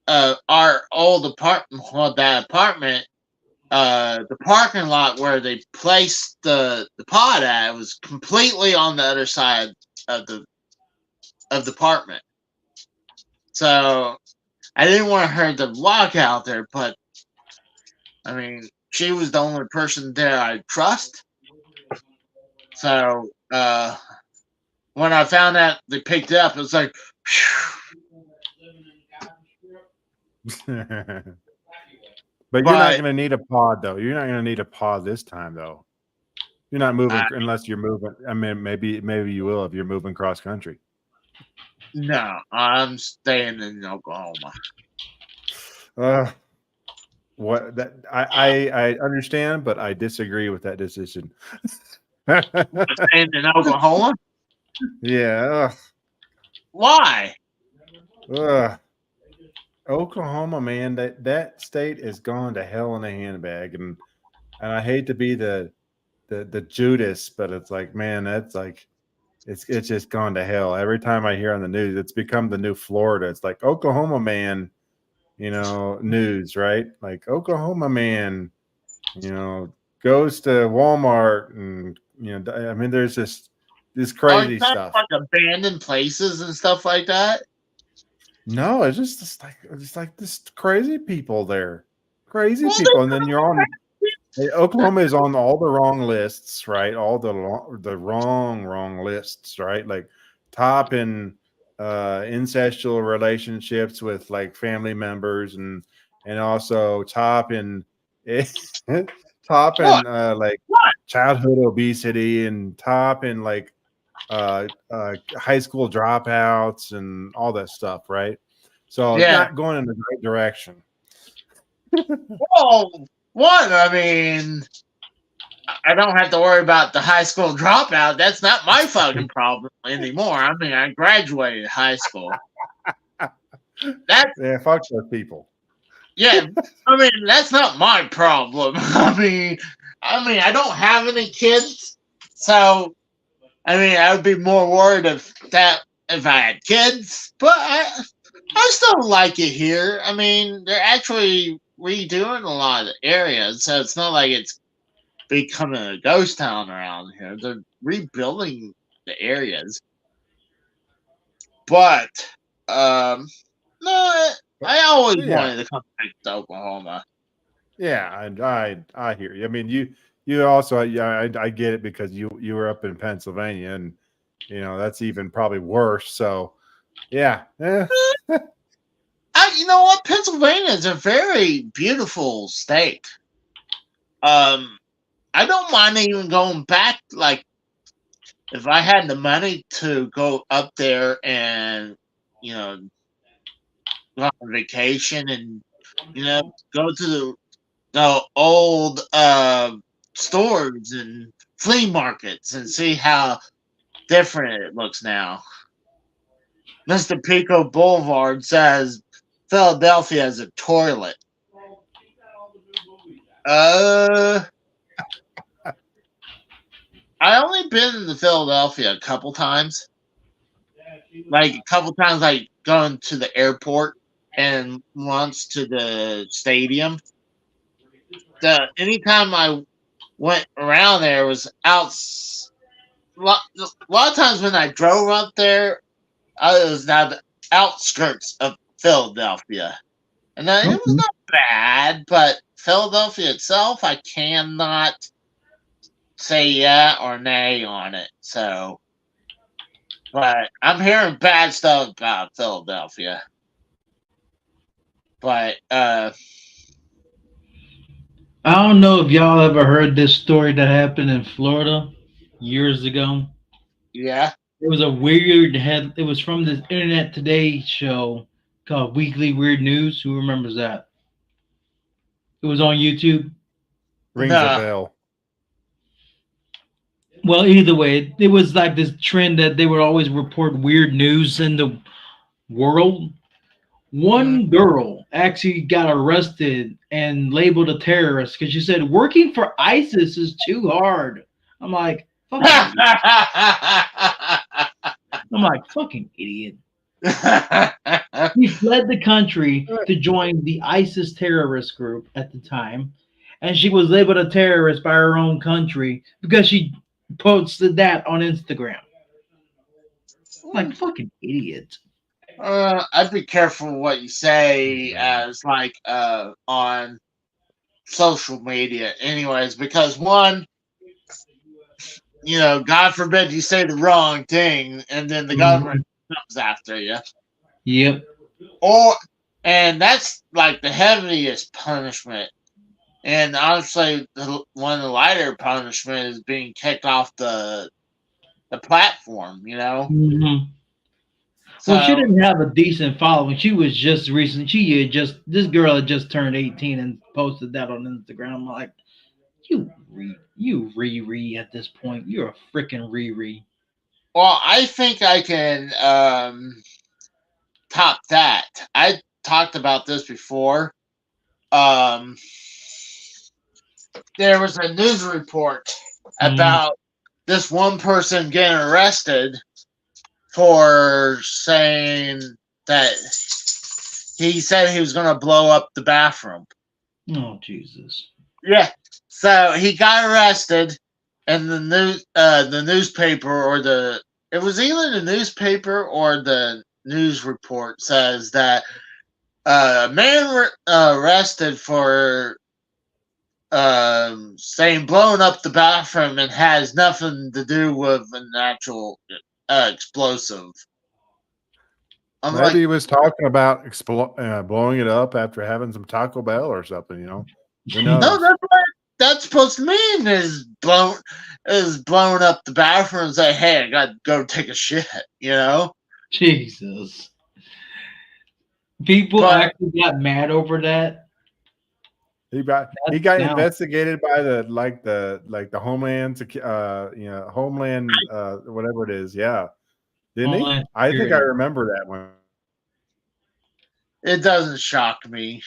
Our old apartment, well, that apartment, the parking lot where they placed the pod at was completely on the other side of the apartment. So I didn't want her to walk out there, but I mean, she was the only person there I trust. So when I found out they picked it up, it was like, phew. But you're not But going to need a pod, though. You're not going to need a pod this time, though. You're not moving I, unless you're moving. I mean, maybe you will if you're moving cross country. no, I'm staying in Oklahoma. Uh, what that I understand, but I disagree with that decision. Staying in Oklahoma? Yeah. Why? Ugh. Oklahoma, man, that state is gone to hell in a handbag, and I hate to be the Judas, but it's like, man, that's like it's just gone to hell. Every time I hear on the news, it's become the new Florida. It's like Oklahoma man, news, right? Like Oklahoma man, goes to Walmart and I mean, there's just this Oh, it's crazy not stuff. like abandoned places and stuff like that. No, it's like this crazy people there, crazy Well, people, and then you're on. Hey, Oklahoma is on all the wrong lists, right? All the wrong lists, right? Like top in incestual relationships with like family members, and also top in top what? in like What? childhood obesity, and top in like high school dropouts and all that stuff, right? So it's Yeah. not going in the right direction. Well, one, I mean, I don't have to worry about the high school dropout. That's not my fucking problem anymore. I mean, I graduated high school. That's Yeah, fuck those people. Yeah. I mean, that's not my problem. I don't have any kids, so I mean, I would be more worried if I had kids. But I still like it here. I mean, they're actually redoing a lot of areas, so it's not like it's becoming a ghost town around here. They're rebuilding the areas, but um, no, I always Yeah, wanted to come back to Oklahoma. yeah, I hear you. I mean, you also, yeah, I get it because you were up in Pennsylvania, and that's even probably worse. So yeah, You know what? Pennsylvania is a very beautiful state. Um, I don't mind even going back. Like, if I had the money to go up there and you know go on vacation and go to the old stores and flea markets and see how different it looks now. Mr. Pico Boulevard says Philadelphia has a toilet. Uh, I only been to Philadelphia a couple times. Like a couple times, like going to the airport and once to the stadium. The anytime I went around there was out. A lot of times when I drove up there, I was at the outskirts of Philadelphia, and it was Okay. not bad. But Philadelphia itself, I cannot say yeah or nay on it. So, but I'm hearing bad stuff about Philadelphia. But I don't know if y'all ever heard this story that happened in Florida years ago. yeah, It was a weird head. It was from this Internet Today show called Weekly Weird News. Who remembers that? It was on YouTube. rings a no, bell. Well, either way, it was like this trend that they would always report weird news in the world. mm. One girl actually got arrested and labeled a terrorist because she said working for ISIS is too hard. I'm like, fucking idiot. I'm like, fucking idiot. He fled the country to join the ISIS terrorist group at the time, and she was labeled a terrorist by her own country because she posted that on Instagram. Like, fucking idiot. I'd be careful what you say as like on social media, anyways, because one, God forbid you say the wrong thing, and then the government Mhm. comes after you, Yep. or and that's like the heaviest punishment. And honestly, one of the lighter punishment is being kicked off the platform. Mhm. Well, she So, didn't have a decent following. She was just recent. She had just this girl had just turned 18 and posted that on Instagram. I'm like, you Riri at this point. You're a freaking Riri. well, I think I can top that. I talked about this before. Um, there was a news report Mm, about this one person getting arrested for saying that he said he was going to blow up the bathroom. oh Jesus. Yeah. So he got arrested, and the newspaper or it was either the newspaper or the news report says that a man arrested for saying blowing up the bathroom and has nothing to do with an actual explosive. I'm Maybe like, he was talking about blowing it up after having some Taco Bell or something. Who no, knows? that's what that's supposed to mean is blowing up the bathroom and say, hey, I got to go take a shit, Jesus. People But actually got mad over that. He got Now investigated by the Homeland whatever it is. Yeah, didn't he? Homeland I think I Security. remember that one. it doesn't shock me.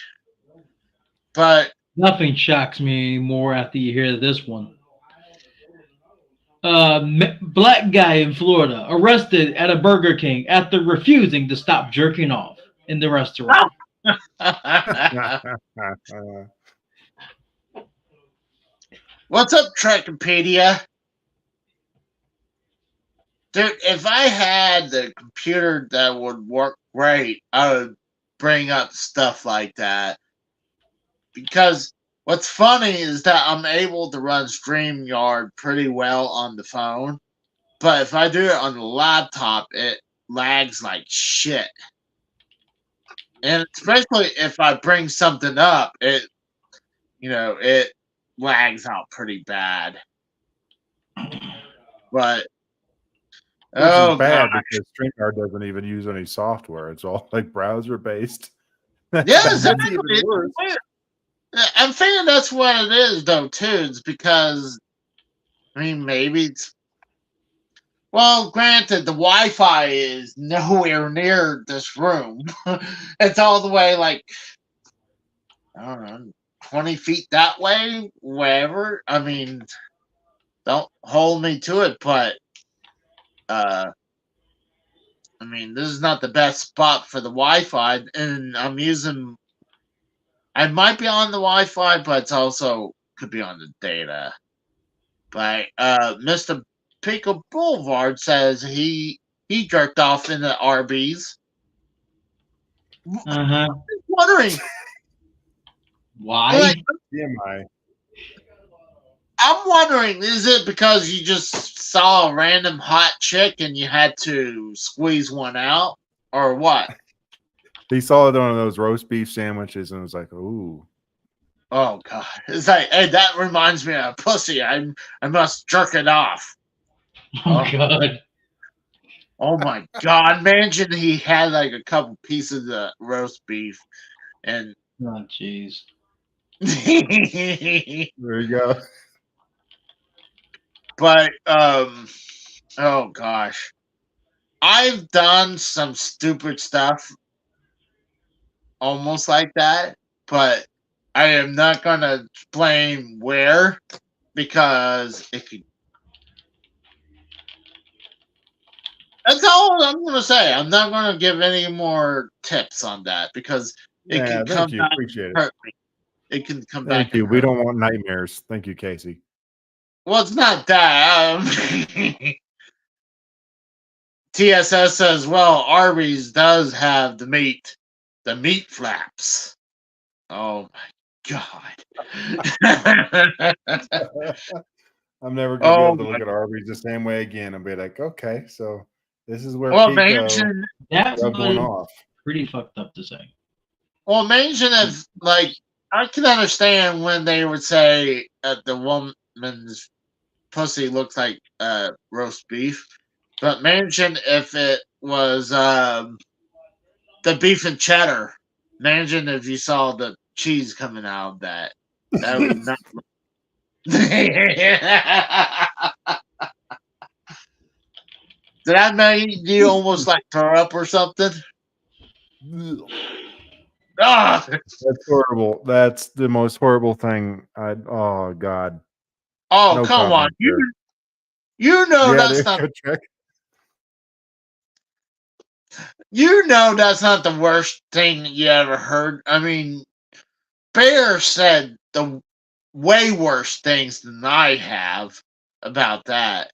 But Nothing shocks me anymore after you hear this one. Black guy in Florida arrested at a Burger King after refusing to stop jerking off. in the restaurant. What's up, Trekopedia? Dude, if I had the computer that would work great, I would bring up stuff like that. Because what's funny is that I'm able to run StreamYard pretty well on the phone. But if I do it on the laptop, it lags like shit. And especially if I bring something up, it lags out pretty bad. But Which is bad gosh. because StreamYard doesn't even use any software. It's all like browser based. Yeah, exactly. Even worse. I'm thinking that's what it is, though, too. It's because, I mean, maybe it's. Well, granted, the Wi-Fi is nowhere near this room. It's all the way, like, I don't know, 20 feet that way, wherever. I mean, don't hold me to it, but, I mean, this is not the best spot for the Wi-Fi, and I might be on the Wi-Fi, but it's also could be on the data. But Mr. Pico Boulevard says he jerked off in the Arby's. Uh-huh. Wondering Why? like, TMI. I'm wondering, is it because you just saw a random hot chick and you had to squeeze one out, or what? He saw it on those roast beef sandwiches and was like, "Ooh." Oh god! It's like, hey, that reminds me of pussy. I must jerk it off. Oh God. Oh my god! Imagine he had like a couple pieces of roast beef, and Oh jeez. There you go. but oh gosh, I've done some stupid stuff almost like that, but I am not gonna explain where because it could. That's all I'm gonna say. I'm not gonna give any more tips on that because it Yeah, can come thank you. back Appreciate and it. hurt me. It can come Thank back and you. We hurt. don't want nightmares. Thank you, Casey. Well, it's not that. TSS says, well, Arby's does have the meat flaps. Oh my god. I'm never gonna be Oh able to my. look at Arby's the same way again and be like, okay, so this is where Well, Pico That rubbed one was off. pretty fucked up to say. imagine if, like, I can understand when they would say the woman's pussy looks like roast beef, but imagine if it was the beef and cheddar. Imagine if you saw the cheese coming out of that. That would not. Did that make you almost like throw up or something? Ah! That's horrible. That's the most horrible thing. Oh God. Oh, No come on. comment there. You know Yeah, that's there not you go, Trek. that's not the worst thing you ever heard. I mean, Bear said the way worse things than I have about that.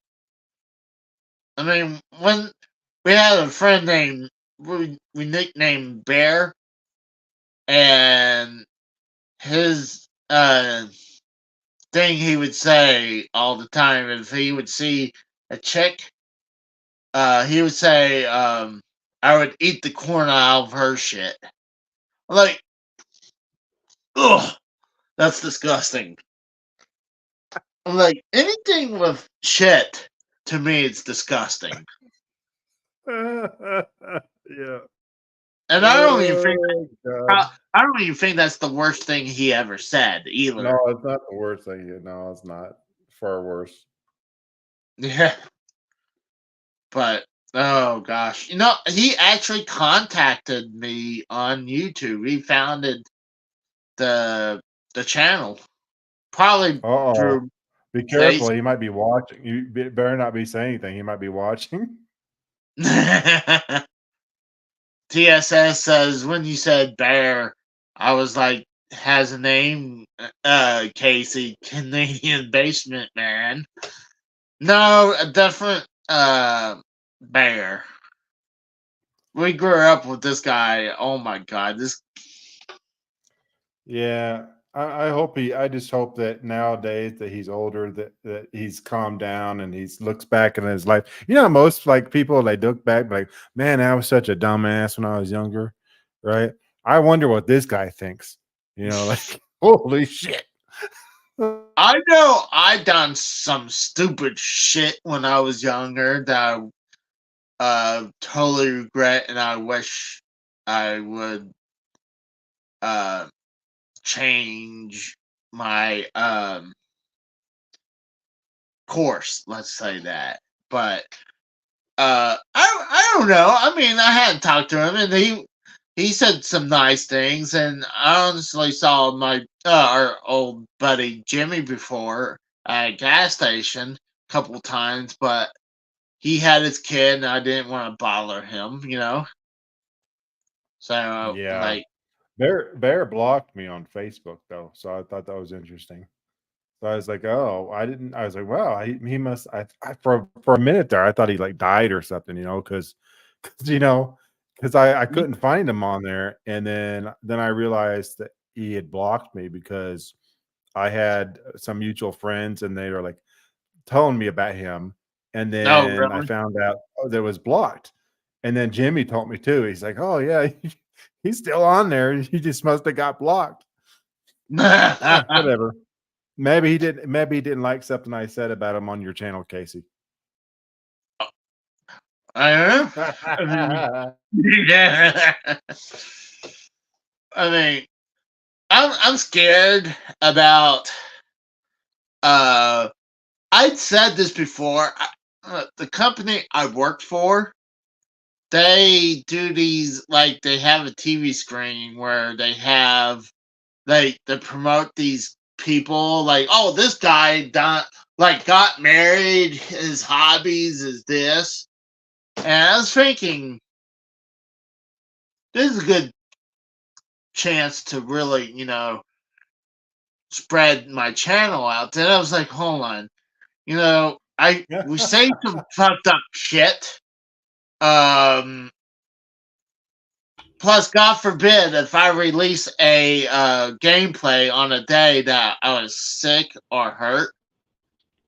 I mean, when we had a friend named we nicknamed Bear, and his thing he would say all the time if he would see a chick, he would say, "I would eat the corn out of her shit." Like, ugh, that's disgusting. I'm like, anything with shit to me, it's disgusting, Yeah. and I don't even think Oh, God. I don't even think that's the worst thing he ever said either. No, it's not the worst thing. No, it's not. Far worse. Yeah, but oh gosh, he actually contacted me on YouTube. He founded the channel probably Uh-oh. through Be face. careful. He might be watching. Better not be saying anything. He might be watching. TSS says when you said bear, I was like, has a name, Casey, Canadian Basement Man. No, a different bear. We grew up with this guy. Oh my god, this. Yeah, I hope I just hope that nowadays that he's older, that he's calmed down and he's looks back in his life. You know, most like people they look back like, man, I was such a dumbass when I was younger, right? I wonder what this guy thinks. You know, like holy shit. I know I done some stupid shit when I was younger that I totally regret, and I wish I would uh change my course. Let's say that, but I don't know. I mean, I hadn't talked to him, and he said some nice things, and I honestly saw my our old buddy Jimmy before at a gas station a couple times, but he had his kid, and I didn't want to bother him, you know. So Yeah. like, Bear blocked me on Facebook though, so I thought that was interesting. So I was like, "Oh, I didn't." I was like, "Well, he must." I for a minute there, I thought he like died or something, you know, because I couldn't find him on there, and then I realized that he had blocked me because I had some mutual friends, and they were like telling me about him, and no, then I really, found out that it was blocked, and then Jimmy told me too. He's like, "Oh yeah, he's still on there. He just must have got blocked." Whatever. Maybe he didn't like something I said about him on your channel, Casey. I don't know. I mean, I'm scared about. Uh, I'd said this before. The company I worked for, they do these like they have a TV screen where they promote these people like, oh, this guy got married, his hobbies is this, and I was thinking this is a good chance to really spread my channel out. Then I was like, hold on, I we say some fucked up shit. Um, Plus, God forbid if I release a gameplay on a day that I was sick or hurt,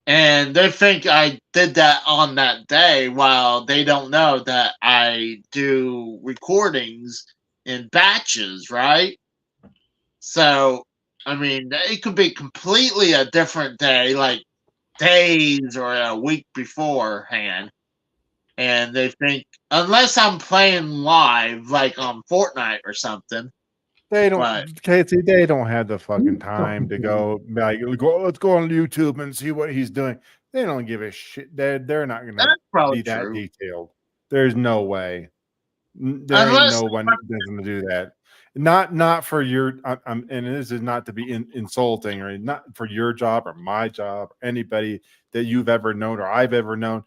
and they think I did that on that day, while they don't know that I do recordings in batches, right? So, I mean, it could be completely a different day, like days or a week beforehand, and they think unless I'm playing live, like on Fortnite or something, They but don't, Casey. They don't have the fucking time to go like, let's go on YouTube and see what he's doing. They don't give a shit. They're not gonna that's probably be that true. detailed. There's no way. There ain't Unless no one that's gonna do that. Not for your. And this is not to be insulting or not for your job or my job or anybody that you've ever known or I've ever known.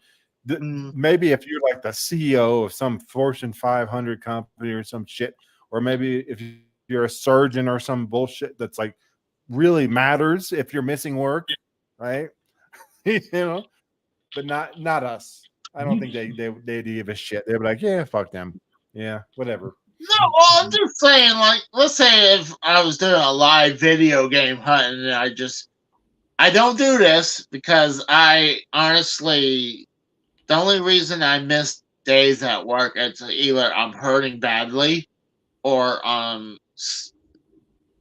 mm, Maybe if you're like the CEO of some Fortune 500 company or some shit, or maybe if you're a surgeon or some bullshit that's like really matters if you're missing work, right? You know, but not us. I don't think they give a shit. They'd be like, yeah, fuck them. Yeah, whatever. no, well, I'm just saying, like, let's say if I was doing a live video game hunt, and I don't do this because I honestly, the only reason I miss days at work, it's either I'm hurting badly or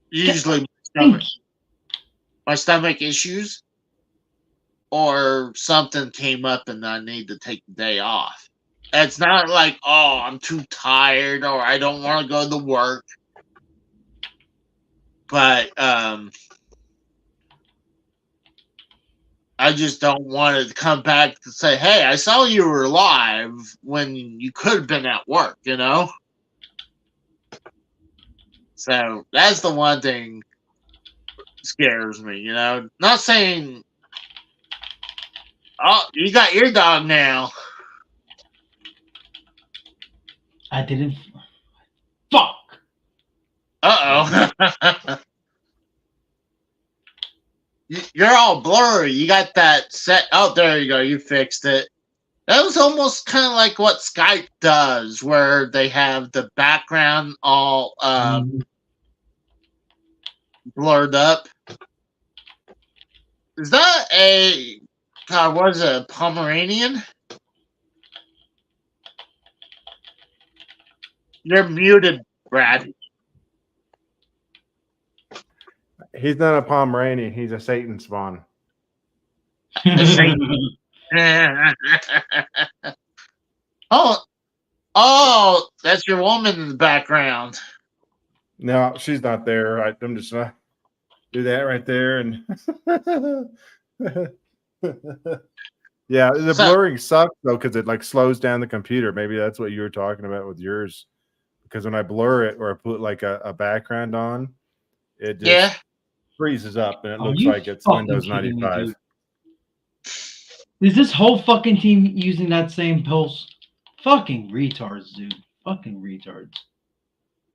usually my stomach issues, or something came up and I need to take the day off. It's not like, oh, I'm too tired or I don't want to go to work, but I just don't want to come back to say, hey, I saw you were live when you could have been at work, you know? So that's the one thing scares me, you know? Not saying, oh, you got your dog now. I didn't. Fuck. Uh-oh. You're all blurry. You got that set. Oh, there you go. You fixed it. That was almost kind of like what Skype does, where they have the background all blurred up. Is that a God? Was it a Pomeranian? You're muted, Brad. He's not a Pomeranian. He's a Satan spawn. Oh, that's your woman in the background. No, she's not there. I'm just gonna do that right there, and yeah, the blurring sucks though because it like slows down the computer. Maybe that's what you were talking about with yours. Because when I blur it or I put like a background on, it just freezes up and it looks like it's Windows 95. Is this whole fucking team using that same pulse? Fucking retards, dude. Fucking retards.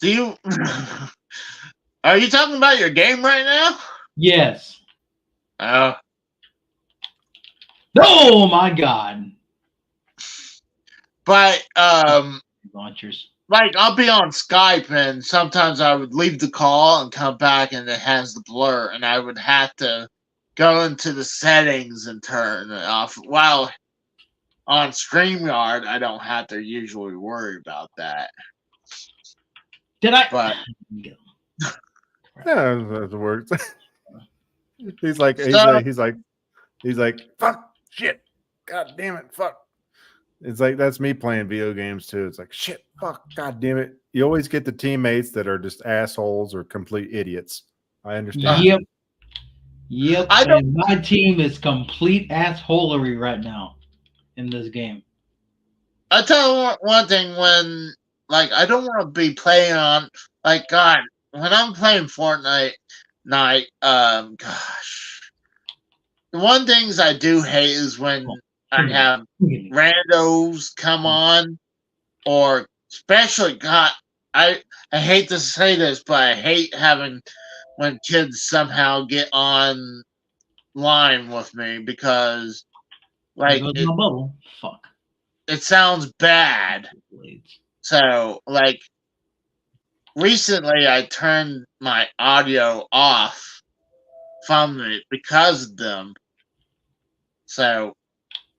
Do you? Are you talking about your game right now? Yes. Oh my god. But launchers. Like I'll be on Skype and sometimes I would leave the call and come back and it has the blur and I would have to go into the settings and turn it off. While on StreamYard, I don't have to usually worry about that. Did I? But yeah, that works. he's like, fuck, shit, god damn it, fuck. It's like that's me playing video games too. It's like shit, fuck, god damn it. You always get the teammates that are just assholes or complete idiots. I understand. Yep. And my team is complete assholery right now in this game. I tell you one thing, when like I don't want to be playing on like God, when I'm playing Fortnite night, gosh. One things I do hate is when I have randos come on, or especially God, I hate to say this, but I hate having when kids somehow get on line with me because like it sounds bad. So like recently I turned my audio off from it because of them. So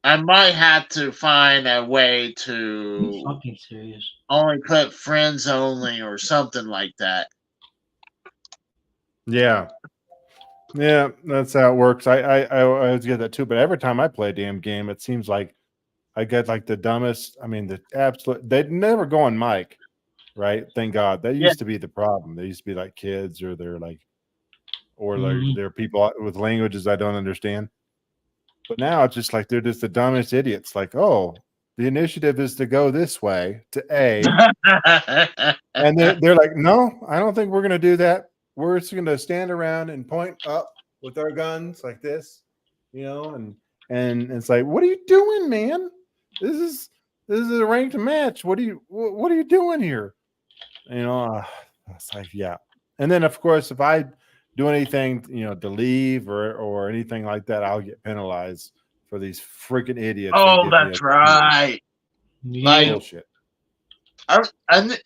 I might have to find a way to fucking serious. Only put friends only or something like that. Yeah. Yeah, that's how it works. I always get that too. But every time I play a damn game, it seems like I get like the dumbest. I mean, the absolute. They'd never go on mic, right? Thank God. That used to be the problem. They used to be like kids, or they're like, or they're people with languages I don't understand. But now it's just like they're just the dumbest idiots. Like, oh, the initiative is to go this way to A, and they're like, no, I don't think we're going to do that. We're just going to stand around and point up with our guns like this, you know, and it's like, what are you doing, man? This is a ranked match. What are you doing here? You know, it's like, yeah. And then of course, if I do anything, you know, to leave or anything like that, I'll get penalized for these freaking idiots. Oh, that's right. Like, bullshit. I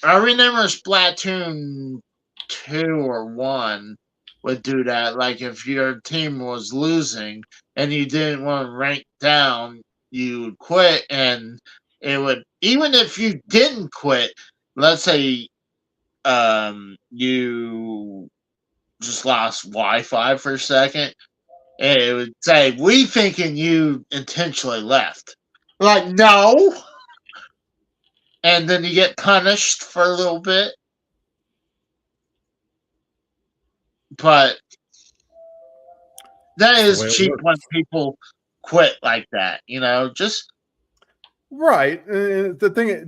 remember Splatoon 2 or 1 would do that. Like if your team was losing and you didn't want to rank down, you would quit, and it would, even if you didn't quit, let's say you just lost Wi-Fi for a second, and it would say, we thinking you intentionally left. Like, no. And then you get punished for a little bit. But that is cheap when people quit like that, you know, just right. The thing,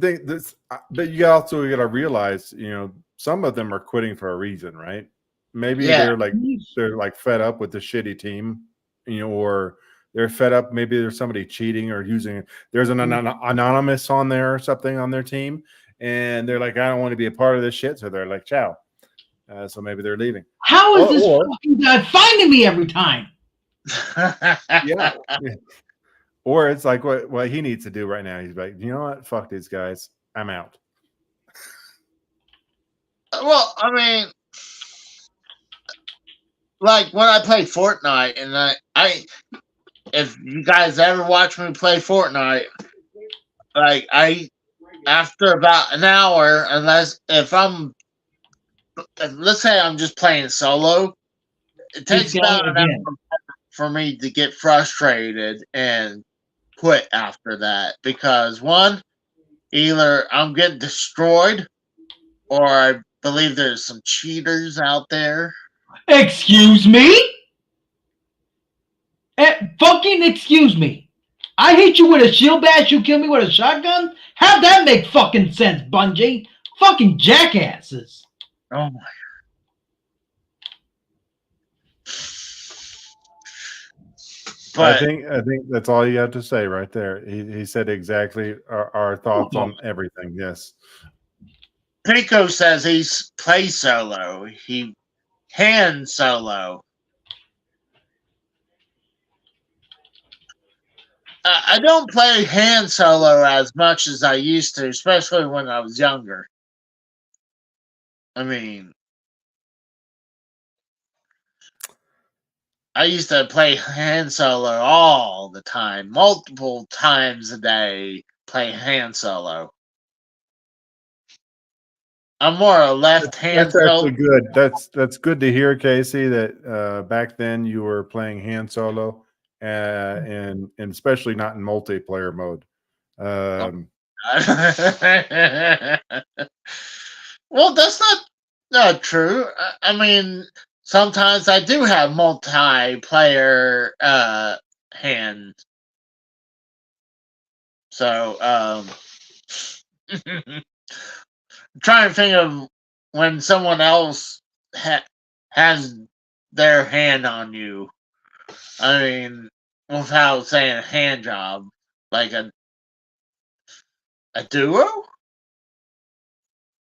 but you also got to realize, you know, some of them are quitting for a reason, right? Maybe they're like fed up with the shitty team, you know, or they're fed up. Maybe there's somebody cheating or using. There's an anonymous on there or something on their team, and they're like, I don't want to be a part of this shit. So they're like, ciao. So maybe they're leaving. How is this Or fucking guy finding me every time? yeah. Or it's like what he needs to do right now. He's like, you know what? Fuck these guys. I'm out. Well, I mean, like when I play Fortnite, and I if you guys ever watch me play Fortnite, like after about an hour, unless let's say I'm just playing solo, it takes He's about going an again. hour for me to get frustrated and quit after that, because one, either I'm getting destroyed, or I believe there's some cheaters out there. Excuse me? Fucking excuse me. I hit you with a shield bash, you kill me with a shotgun? How'd that make fucking sense, Bungie? Fucking jackasses. Oh my. I But think that's all you have to say right there. He said exactly our thoughts on everything. Yes. Pico says he's play solo. He hand solo. I don't play hand solo as much as I used to, especially when I was younger. I mean, I used to play hand solo all the time, multiple times a day, play hand solo. I'm more a left hand That's solo. actually good. That's good to hear, Casey. That back then you were playing hand solo, and especially not in multiplayer mode. Well, that's not true. I mean, sometimes I do have multiplayer hand. So I'm trying to think of when someone else has their hand on you. I mean, without saying a hand job, like a duo.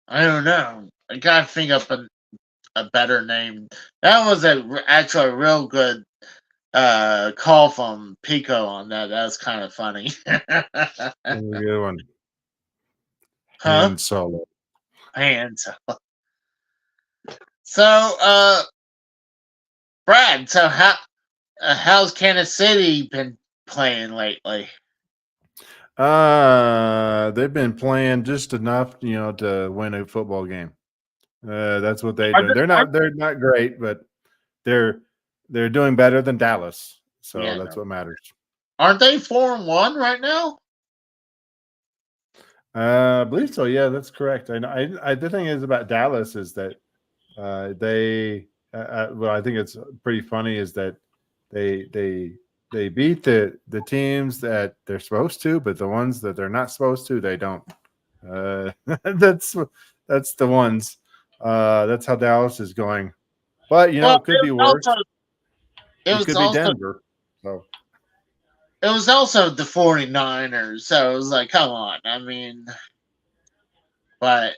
I don't know. I gotta think up a better name. That was actually a real good call from Pico on that. That was kind of funny. Good one. Huh? Hand solo. Hands. So, Brad. So how's Kansas City been playing lately? They've been playing just enough, to win a football game. That's what they do. They're not great, but they're doing better than Dallas. So Yeah, that's what matters. aren't they 4-1 right now? I believe so. Yeah, that's correct. I know. The thing is about Dallas is that they. Well, I think it's pretty funny is that they beat the teams that they're supposed to, but the ones that they're not supposed to, they don't. That's the ones. That's how Dallas is going. But Well, it could be worse. It It was could be also Denver. So it was also the 49ers, so it was like, come on. I mean, but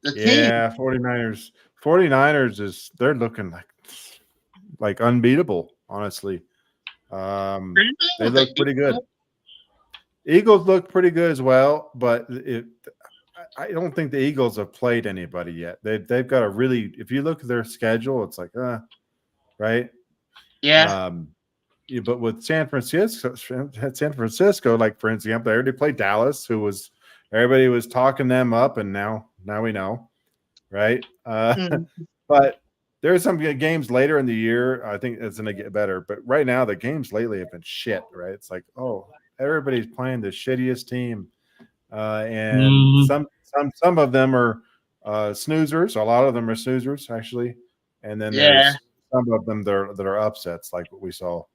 the team, yeah, 49ers. 49ers they're looking like unbeatable, honestly. They look pretty good. Eagles look pretty good as well, but I don't think the Eagles have played anybody yet. They've got a really, if you look at their schedule, it's like, right? yeah. Yeah, but with San Francisco, like for example, they already played Dallas, everybody was talking them up, and now we know, right? Mm. But there's some good games later in the year. I think it's going to get better, but right now the games lately have been shit, right? It's like, oh, everybody's playing the shittiest team, and some of them are snoozers. A lot of them are snoozers actually, and then Yeah. there's some of them that are upsets, like what we saw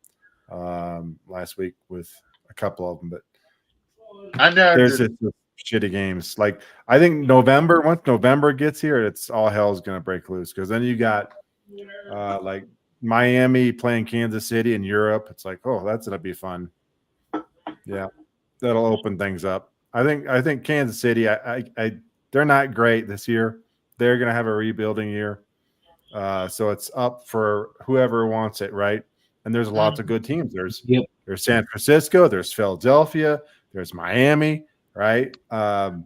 last week with a couple of them. But I know. there's just shitty games. Like I think once November gets here, it's all hell's gonna break loose because then you got like Miami playing Kansas City in Europe. It's like, oh, that's gonna be fun. Yeah, that'll open things up. I think Kansas City. They're not great this year. They're going to have a rebuilding year. So it's up for whoever wants it, right? And there's lots of good teams. Yep. There's San Francisco, there's Philadelphia, there's Miami, right? The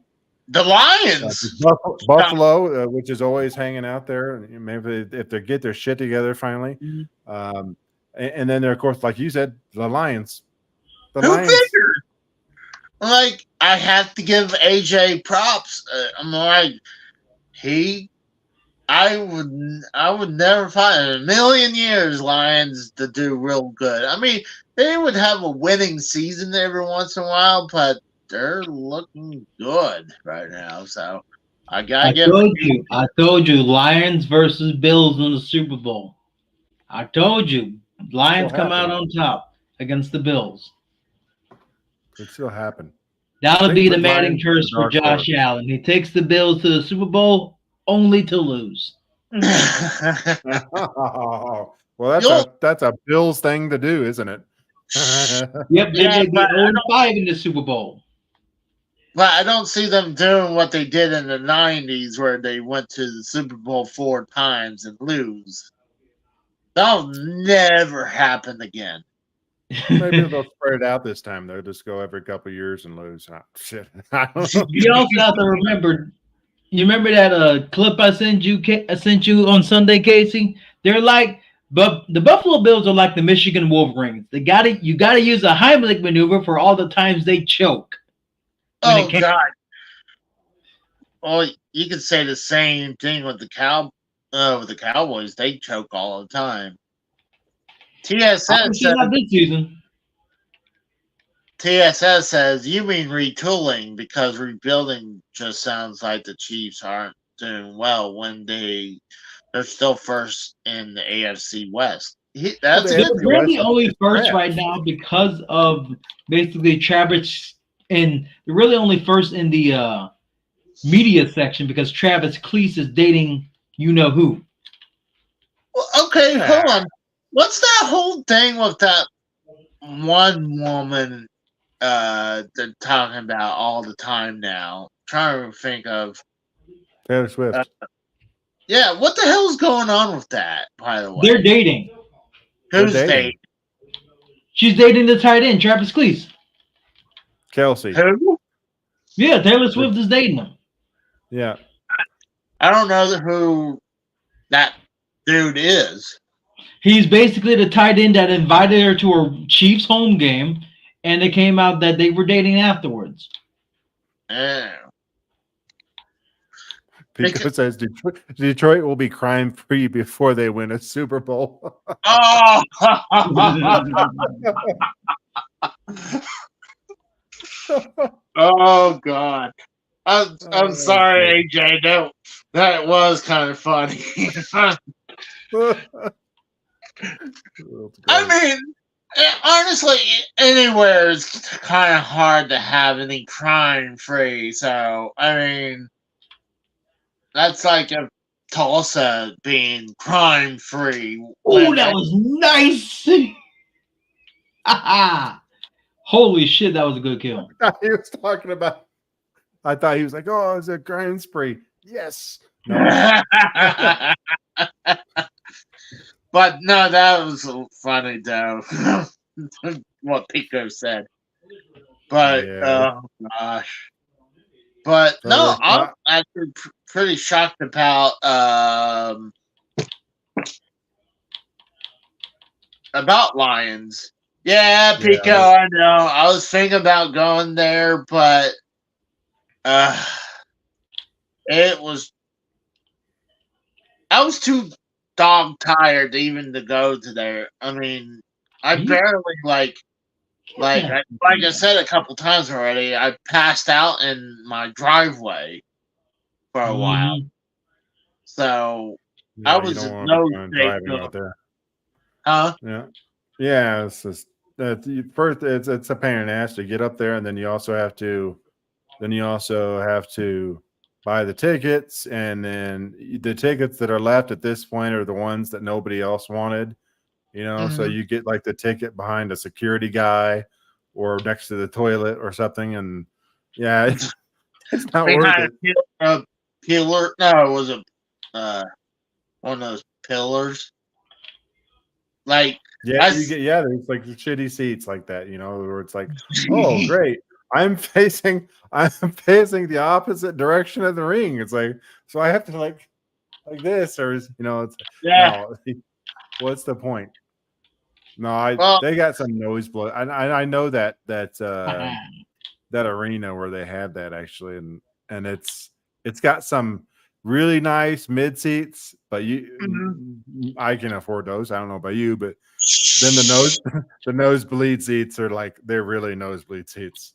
Lions. Buffalo, which is always hanging out there. Maybe if they get their shit together finally. And then there, of course, like you said, the Lions. The Who Lions. figured? Like, I have to give AJ props. I'm like, I would never find in a million years Lions to do real good. I mean, they would have a winning season every once in a while, but they're looking good right now. So I gotta give. I told you, Lions versus Bills in the Super Bowl. I told you, Lions come out on top against the Bills. Could still happen. That'll be the Manning curse for Josh Allen. He takes the Bills to the Super Bowl only to lose. Well, that's a Bills thing to do, isn't it? Yep, they'd be 0-5 in the Super Bowl. But I don't see them doing what they did in the 90s where they went to the Super Bowl 4 times and lose. That'll never happen again. Maybe they'll spread it out this time. They'll just go every couple of years and lose. Oh, shit. You also have to remember. You remember that clip I sent you on Sunday, Casey? They're like, but the Buffalo Bills are like the Michigan Wolverines. You gotta use a Heimlich maneuver for all the times they choke. Oh God! Well, you could say the same thing with the Cowboys. They choke all the time. TSS says, not this season. TSS says, you mean retooling, because rebuilding just sounds like the Chiefs aren't doing well when they're still first in the AFC West. They're really only first right now because of basically Travis, and they're really only first in the media section because Travis Cleese is dating you know who. Well, okay, hold on. What's that whole thing with that one woman they're talking about all the time now? I'm trying to think of Taylor Swift. Yeah, what the hell's going on with that, by the way? They're dating. Who's dating? She's dating the tight end, Travis Cleese. Kelsey. Who? Yeah, Taylor Swift is dating him. Yeah. I don't know who that dude is. He's basically the tight end that invited her to her Chiefs home game, and it came out that they were dating afterwards. Pico says Detroit will be crime free before they win a Super Bowl. Oh! Oh God! I'm sorry, AJ. No, that was kind of funny. I mean, honestly, anywhere is kind of hard to have any crime free. So, I mean, that's like a Tulsa being crime free. Oh, that was nice. Holy shit, that was a good kill. He was talking about. I thought he was like, "Oh, it's a crime spree." Yes. No. But no, that was funny though. What Pico said. But oh gosh. But so no, I'm actually pretty shocked about Lions. Yeah, Pico, I know. I was thinking about going there, but I was too dog tired even to go to there. I mean, I barely like I said a couple times already, I passed out in my driveway for a while. So I was in no state out there. Huh? Yeah. It's just first it's a pain in the ass to get up there, and then you also have to buy the tickets, and then the tickets that are left at this point are the ones that nobody else wanted, so you get like the ticket behind a security guy or next to the toilet or something, and Yeah, it's not worth behind it. a pillar. No, it was a one of those pillars. Like Yeah, I, you get there's like the shitty seats like that, where it's like, oh great, I'm facing the opposite direction of the ring. It's like, so I have to like this, or it's yeah. no. What's the point? No, Well, they got some nosebleed. I know that arena where they had that actually, and it's got some really nice mid seats, but mhm. I can afford those. I don't know about you, but then the nosebleed seats are like they're really nosebleed seats.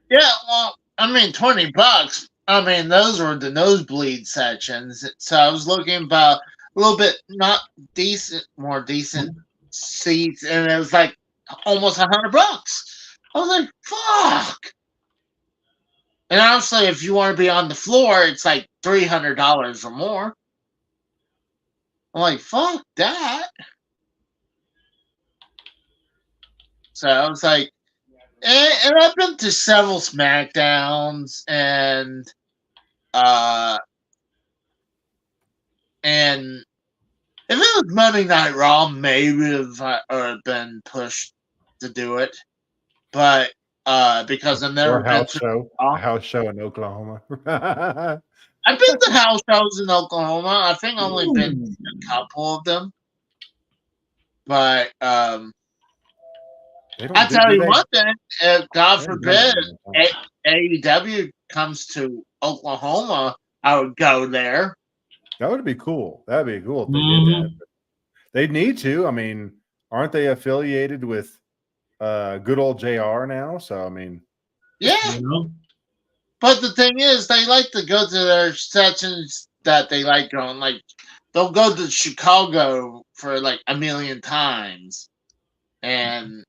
Yeah, well, I mean, $20. I mean, those were the nosebleed sections. So I was looking about a little bit not decent, more decent seats, and it was like almost $100. I was like, fuck. And obviously, if you want to be on the floor, it's like $300 or more. I'm like, fuck that. So I was like, and I've been to several SmackDowns uh and if it was Monday Night Raw, maybe I would have been pushed to do it, but because I've Or never been to a Raw. house show in Oklahoma. I've been to house shows in Oklahoma. I think I've only been to Ooh. a couple of them, but They I don't tell do you they? one thing: if God They haven't done forbid that in a long time. AEW comes to Oklahoma, I would go there. That would be cool. That'd be cool if they did that. Mhm. But they need to. I mean, aren't they affiliated with good old JR now? So I mean, Yeah, You know? but the thing is, they like to go to their sections that they like going. Like they'll go to Chicago for like a million times, and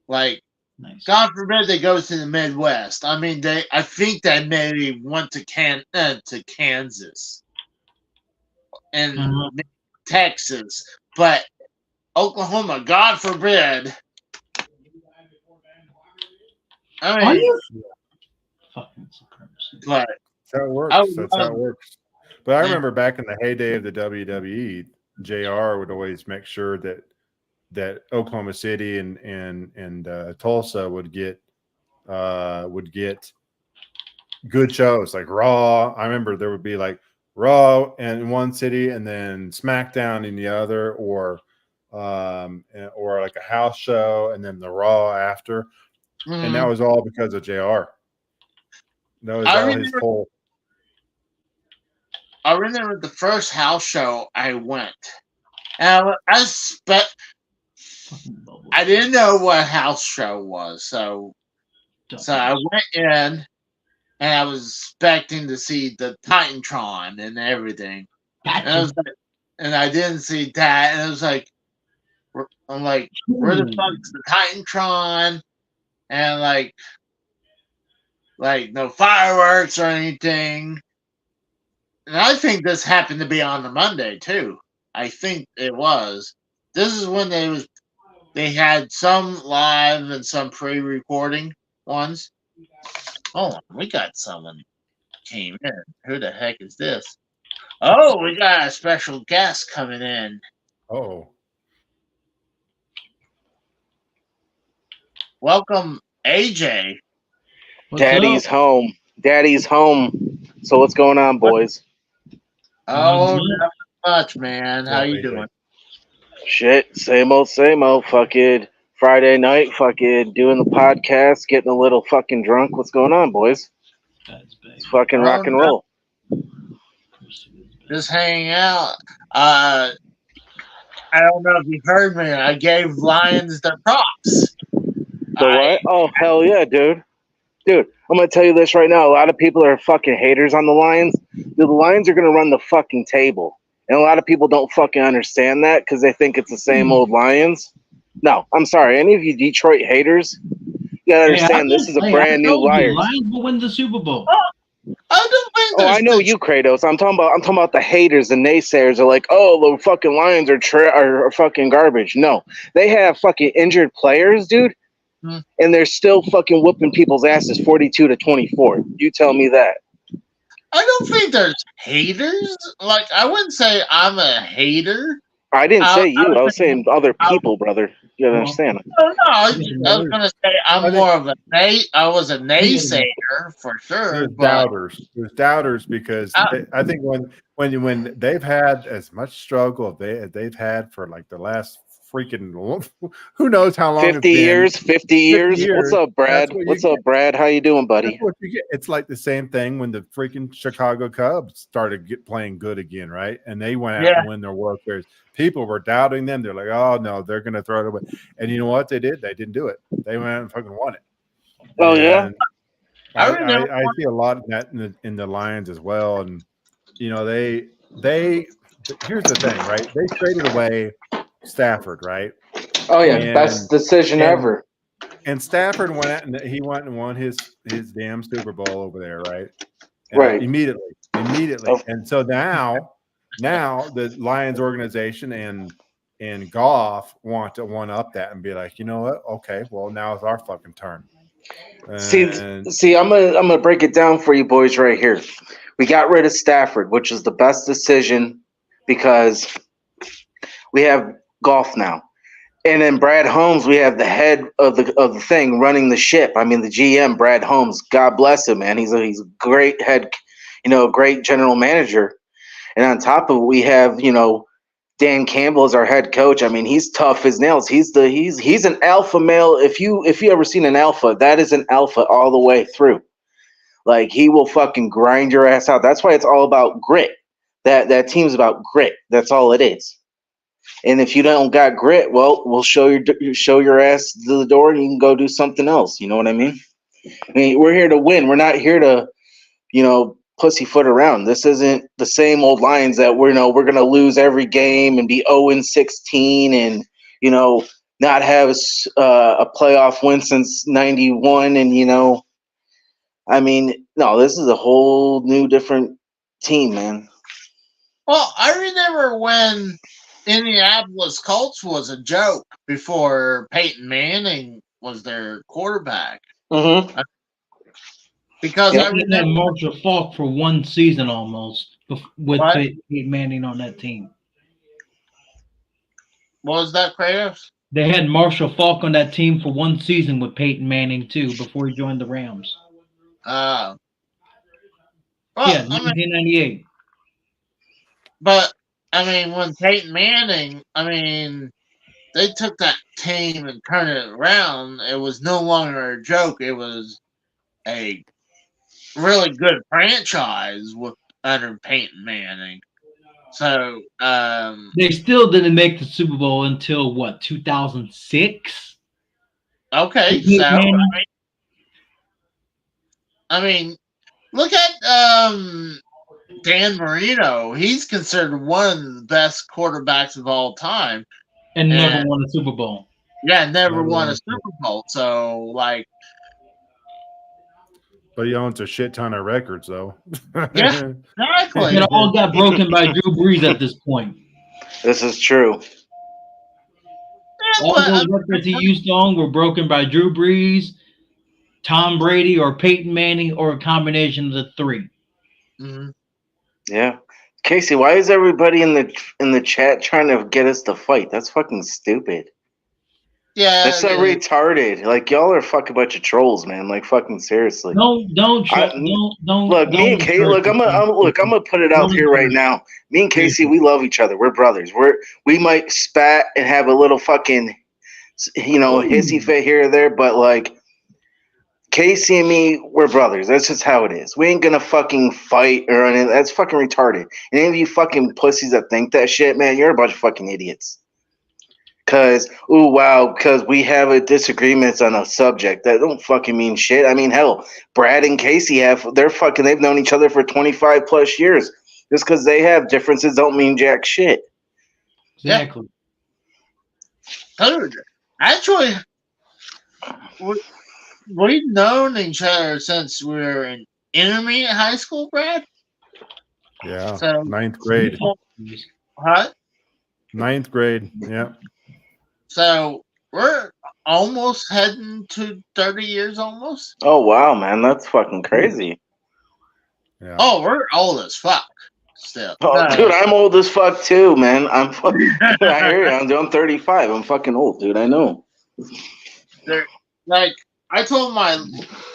like Nice. God forbid they go to the Midwest. I mean, I think they maybe went to to Kansas and Uh-huh. Texas, but Oklahoma, God forbid. I Are mean, you fucking supremacy? but that's how it I works. would That's how love. it works. But I Yeah, remember back in the heyday of the WWE, JR would always make sure that Oklahoma City and Tulsa would get good shows like Raw. I remember there would be like Raw in one city and then SmackDown in the other, or like a house show and then the Raw after. And that mhm. was all because of JR. That was I all his remember. whole. I remember the first house show I went, and Fucking bubble. I didn't know what a house show was, so I went in and I was expecting to see the Titantron and everything, and I Gotcha. was like, and I didn't see that, and it was like, I'm like, where the Ooh. fuck's the Titantron? And like no fireworks or anything. And I think this happened to be on the Monday too. I think it was. This is when they had some live and some pre-recording ones. Oh, we got someone came in. Who the heck is this? Oh, we got a special guest coming in. Oh, Welcome, AJ. What's Daddy's up? home. Daddy's home. So what's going on, boys? Oh, Mhm. not much, man. what's How up, you AJ? doing? Shit, same old, same old. Fucking Friday night, fucking doing the podcast, getting a little fucking drunk. What's going on, boys? That's It's big. fucking Oh rock and no, roll. just hanging out. I don't know if you heard me. I gave Lions their props. The I what? Oh, hell yeah, dude. Dude, I'm gonna tell you this right now. A lot of people are fucking haters on the Lions. Dude, the Lions are gonna run the fucking table. And a lot of people don't fucking understand that because they think it's the same old Lions. No, I'm sorry. Any of you Detroit haters, you gotta Hey, understand this is a I brand new told you, Lions. Lions will win the Super Bowl. I don't think Oh, I there's know the you, Kratos. I'm talking about the haters, the naysayers are like, oh, the fucking Lions are fucking garbage. No, they have fucking injured players, dude. Hmm. and they're still fucking whooping people's asses 42-24. You tell me that. I don't think there's haters. Like, I wouldn't say I'm a hater. I didn't I, say I you. was I was saying other I, people, brother. You gotta Well, understand. no, I was There's, gonna say I'm I think more of a I was a naysayer for sure, there's but doubters. There's doubters because I, I think when they've had as much struggle they've had for like the last freaking who knows how long it's 50 been. years, 50 50 years. What's years. up, That's Brad? what you What's up, Brad? How you doing, That's buddy? what you get. It's like the same thing when the freaking Chicago Cubs started playing good again, right? And they went out yeah, and win their World Series. People were doubting them. They're like, "Oh no, they're going to throw it away." And you know what they did? They didn't do it. They went out and fucking won it. Oh yeah. And I remember. I see a lot of that in the Lions as well. And you know they here's the thing, right? They traded away Stafford, right? Oh yeah. Best And decision and ever. and Stafford went out and he went and won his damn Super Bowl over there, right? Right. Immediately. Oh, And so now the Lions organization and Goff want to one up that and be like, you know what? Okay, well now it's our fucking turn. see, And see, I'm gonna break it down for you boys right here. We got rid of Stafford, which is the best decision because we have golf now. And then Brad Holmes, we have the head of the thing running the ship. I mean, the GM, Brad Holmes. God bless him, man. He's a great head, great general manager. And on top of it, we have Dan Campbell as our head coach. I mean, he's tough as nails. He's an alpha male. If you ever seen an alpha, that is an alpha all the way through. Like he will fucking grind your ass out. That's why it's all about grit. That team's about grit. That's all it is. And if you don't got grit, well, we'll show your ass to the door, and you can go do something else. You know what I mean? I mean, we're here to win. We're not here to, pussyfoot around. This isn't the same old Lions that we're gonna lose every game and be 0-16 and not have a playoff win since '91. And I mean, no, this is a whole new different team, man. Well, I remember when Indianapolis Colts was a joke before Peyton Manning was their quarterback. Mm-hmm. Because Yep. I They had remember Marshall Falk for one season almost with what Peyton Manning on that team. was that, Kratos? They had Marshall Falk on that team for one season with Peyton Manning too before he joined the Rams. Well, Yeah, I mean, 1998. but I mean, when Peyton Manning, I mean, they took that team and turned it around. It was no longer a joke. It was a really good franchise under Peyton Manning. So, They still didn't make the Super Bowl until what, 2006? okay, Peyton so Manning? I mean, look at Dan Marino. He's considered one of the best quarterbacks of all time, And never and won a Super Bowl. yeah, never Never won a won. Super Bowl. So, like, but he owns a shit ton of records though. yeah, exactly. It all got broken by Drew Brees at this point. This is true. Yeah, All but those records he used to own were broken by Drew Brees, Tom Brady, or Peyton Manning, or a combination of the three. mhm. Yeah. Casey, why is everybody in the chat trying to get us to fight? That's fucking stupid. Yeah, That's so retarded. Like y'all are a fucking bunch of trolls, man. Like fucking seriously. Don't Look, me and Kate. Look, I'm gonna put it out here right now. Me and Casey, we love each other. We're brothers. We might spat and have a little fucking, hissy fit here or there, but like Casey and me, we're brothers. That's just how it is. We ain't gonna fucking fight or anything. That's fucking retarded. And any of you fucking pussies that think that shit, man, you're a bunch of fucking idiots. Because we have a disagreements on a subject that don't fucking mean shit. I mean, hell, Brad and Casey they've known each other for 25 plus years. Just because they have differences don't mean jack shit. Exactly. Dude, actually, we've known each other since we were in intermediate high school, Brad. Yeah. So, Ninth grade. what? Ninth grade. Yeah. So we're almost heading to 30 years almost. Oh wow, man, that's fucking crazy. Yeah. Oh, we're old as fuck still. Oh, dude, I'm old as fuck too, man. I'm I hear you. I'm 35. I'm fucking old, dude. I know. Like I told my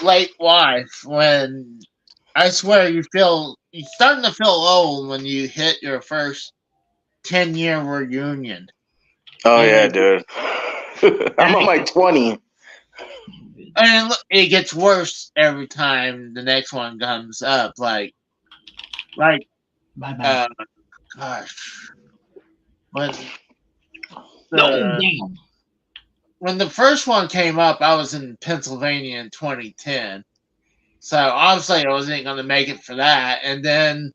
late wife, when I swear you're starting to feel old when you hit your first 10-year reunion. Oh And yeah, dude. I'm on my 20. And look, it gets worse every time the next one comes up. Like, Bye bye. gosh, when No, the damn. when the first one came up, I was in Pennsylvania in 2010, so obviously I wasn't going to make it for that. And then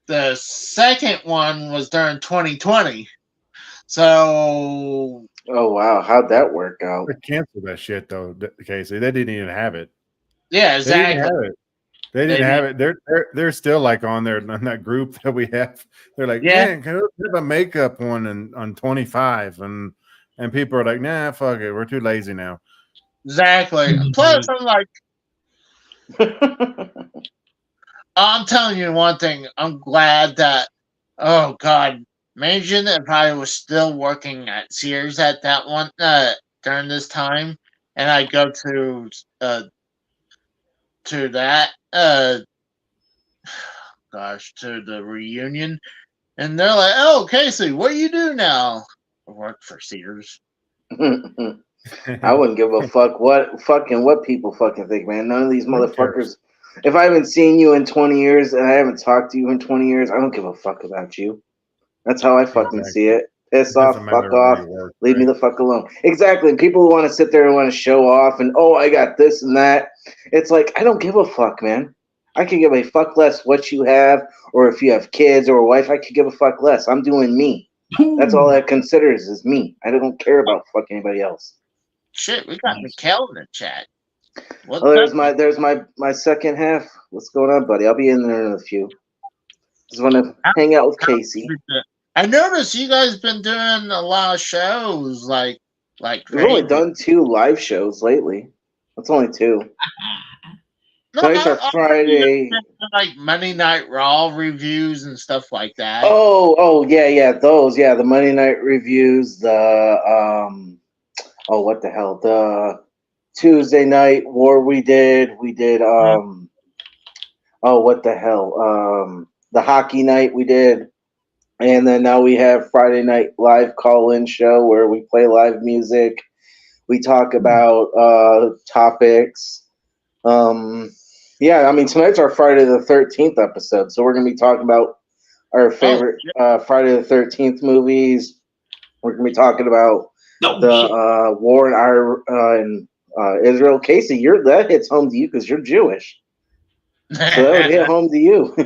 the second one was during 2020, so Oh wow, how'd that work out? They canceled that shit though, Casey. They didn't even have it. yeah, They didn't exactly. have it. They didn't have it. They're still like on there on that group that we have. They're like, Yeah. man, can we have a makeup one on 25? And people are like, nah, fuck it. We're too lazy now. Exactly. Plus, I'm like, I'm telling you one thing. I'm glad that. Oh God, imagine if I was still working at Sears at that one during this time, and I go to that to the reunion, and they're like, "Oh, Casey, what do you do now?" I work for Sears. I wouldn't give a fuck what people fucking think, man. None of these Who cares? motherfuckers. If I haven't seen you in 20 years and I haven't talked to you in 20 years, I don't give a fuck about you. That's how I fucking see it. Piss off, Doesn't fuck matter where off, you work, leave me right? the fuck alone. Exactly. And people who want to sit there and want to show off and, oh, I got this and that. It's like, I don't give a fuck, man. I could give a fuck less what you have, or if you have kids or a wife, I could give a fuck less. I'm doing me. That's all that considers is me. I don't care about fuck anybody else. Shit, we got Mikkel in the chat. What's Oh, there's up? my second half. What's going on, buddy? I'll be in there in a few. Just want to hang out with Casey. I noticed you guys been doing a lot of shows, like We've only crazy. done 2 live shows lately. That's only 2. No, Tonight's our Friday. like Monday Night Raw reviews and stuff like that. Oh, yeah, those. Yeah, the Monday Night reviews, the what the hell? The Tuesday Night War we did. What the hell? The hockey night we did. And then now we have Friday Night Live call-in show where we play live music. We talk about topics. Yeah, I mean, tonight's our Friday the 13th episode, so we're going to be talking about our favorite Friday the 13th movies. We're going to be talking about the war in Israel. Casey, that hits home to you because you're Jewish. So that would hit home to you. We're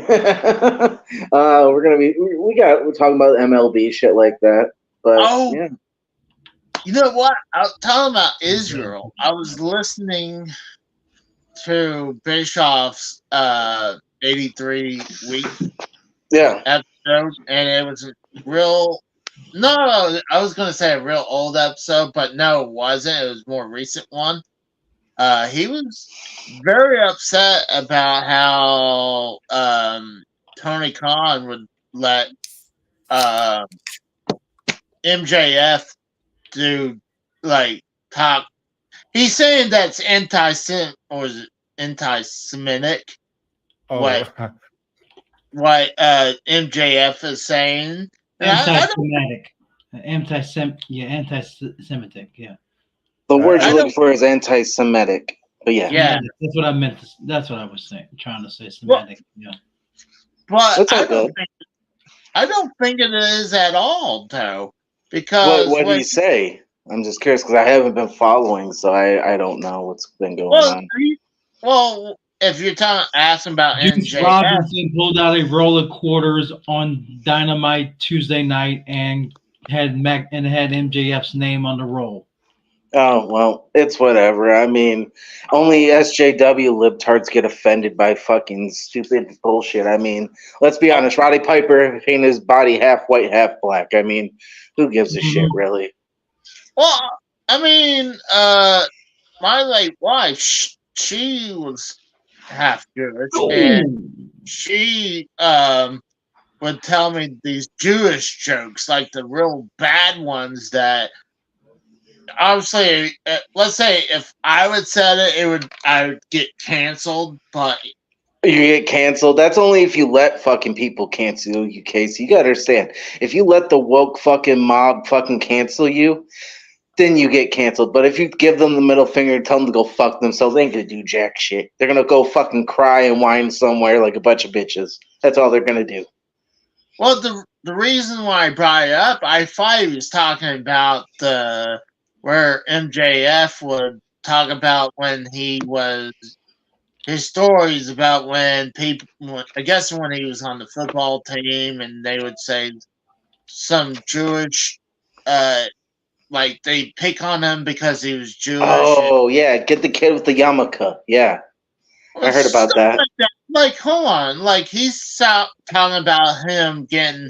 talking about MLB shit like that. But yeah. You know what? I'll tell about Israel. I was listening to Bischoff's 83 week episode, and it was a real. No, I was going to say a real old episode, but no, it wasn't. It was a more recent one. He was very upset about how Tony Khan would let MJF do talk. He's saying that's anti-Semitic. Oh. What MJF is saying. Anti-Semitic. Anti-Semitic. Yeah. The word you're looking for is anti-Semitic. But yeah. Yeah. That's what I meant. That's what I was saying. Trying to say Semitic. Yeah. But I don't think it is at all, though. Because what do you say? I'm just curious because I haven't been following, so I don't know what's been going on. Well, if you're asking about Juice Robinson pulled out a roll of quarters on Dynamite Tuesday night and had MJF's name on the roll. Oh, well, it's whatever. I mean, only SJW libtards get offended by fucking stupid bullshit. I mean, let's be honest. Roddy Piper painted his body half white, half black. I mean, who gives a shit, really? Well, I mean, my late wife, she was half Jewish, and she would tell me these Jewish jokes, like the real bad ones that obviously, let's say if I would said it, I would get canceled. But You get canceled. That's only if you let fucking people cancel you, Casey. You gotta understand. If you let the woke fucking mob fucking cancel you, then you get canceled. But if you give them the middle finger and tell them to go fuck themselves, they ain't gonna do jack shit. They're gonna go fucking cry and whine somewhere like a bunch of bitches. That's all they're gonna do. well, the reason why I brought it up, I thought he was talking about the where MJF would talk about when he was his stories about when people, I guess when he was on the football team, and they would say some Jewish, like they pick on him because he was Jewish. Oh yeah, get the kid with the yarmulke. Yeah, I heard about Stuff that. like that. Like, hold on, like he's talking about him getting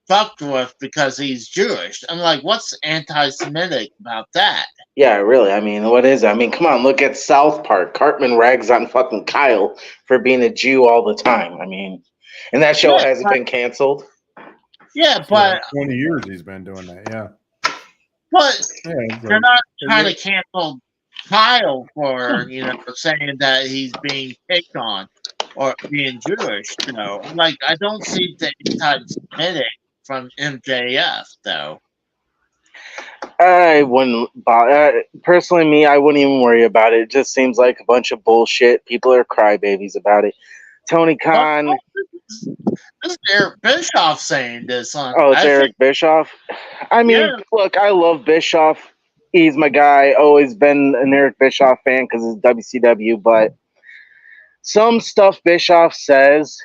fucked with because he's Jewish. I'm like, what's anti-Semitic about that? Yeah, really. I mean, what is it? I mean, come on, look at South Park. Cartman rags on fucking Kyle for being a Jew all the time. I mean, and that show Yeah, hasn't been canceled. Yeah, For like but 20 years he's been doing that. Yeah. Yeah. It's they're like, not trying to cancel Kyle for saying that he's being picked on or being Jewish. Like I don't see the anti-Semitic from MJF though. I wouldn't personally. Me, I wouldn't even worry about it. It just seems like a bunch of bullshit. People are crybabies about it. Tony Well, Khan. this is Eric Bischoff saying this on. Oh, it's I Eric think, Bischoff. I mean, yeah, look, I love Bischoff. He's my guy. Always been an Eric Bischoff fan because it's WCW. But some stuff Bischoff says,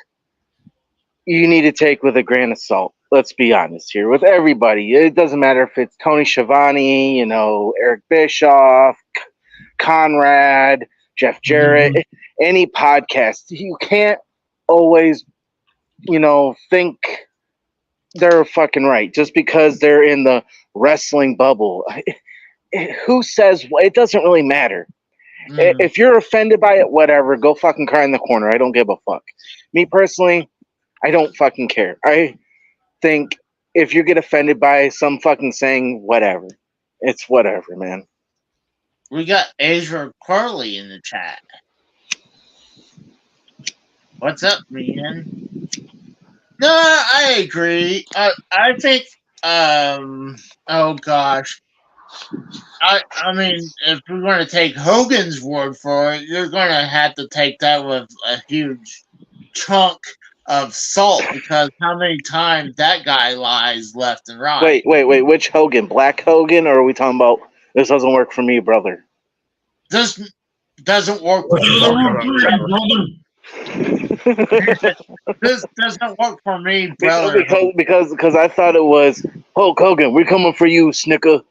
you need to take with a grain of salt. Let's be honest here. With everybody, it doesn't matter if it's Tony Schiavone, Eric Bischoff, Conrad, Jeff Jarrett, any podcast. You can't always, think they're fucking right just because they're in the wrestling bubble. Who says it doesn't really matter. If you're offended by it, whatever, go fucking cry in the corner. I don't give a fuck. Me personally, I don't fucking care. I think if you get offended by some fucking saying, whatever. It's whatever, man. we got Asia Corley in the chat. What's up, man? No, I agree. I think. Oh gosh. I mean, if we're going to take Hogan's word for it, you're going to have to take that with a huge chunk of salt because how many times that guy lies left and right. Wait. Which Hogan? Black Hogan? Or are we talking about this doesn't work for me, brother? This doesn't work for me. This doesn't work for me, brother. Because I thought it was Hulk Hogan. We're coming for you, Snicker.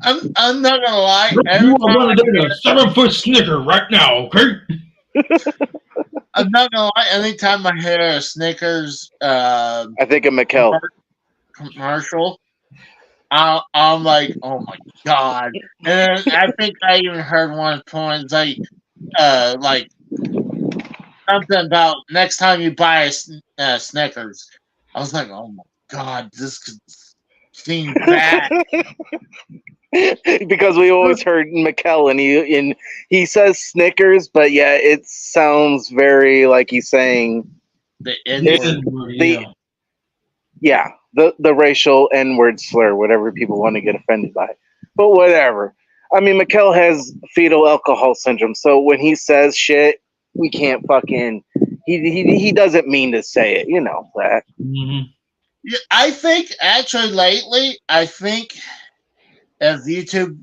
I'm not gonna lie. You are going to get a 7-foot Snicker right now, okay? I'm not gonna lie. Anytime I hear a Snickers I think of Mikkel. commercial, I'm like, oh my god! And I think I even heard one point like something about next time you buy a Snickers. I was like, oh my god, this could seem bad. Because we always heard Mikkel and he says Snickers, but yeah, it sounds very like he's saying The N-word. The racial N-word slur, whatever people want to get offended by. But whatever. I mean, Mikkel has fetal alcohol syndrome, so when he says shit, we can't fucking. He doesn't mean to say it, you know that. Mm-hmm. Yeah, I think actually lately, if YouTube,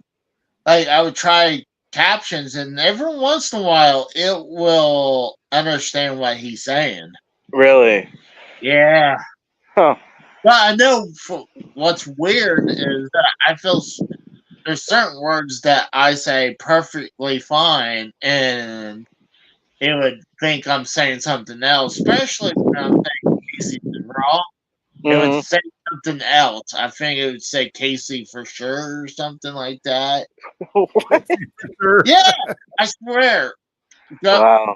like I would try captions, and every once in a while it will understand what he's saying. Really? Yeah. Huh. But I know what's weird is that I feel there's certain words that I say perfectly fine, and it would think I'm saying something else, especially when I'm saying Casey is Raw. It would Mhm. say something else. I think it would say Casey for sure or something like that. What? Sure. Yeah, I swear. Go- Wow.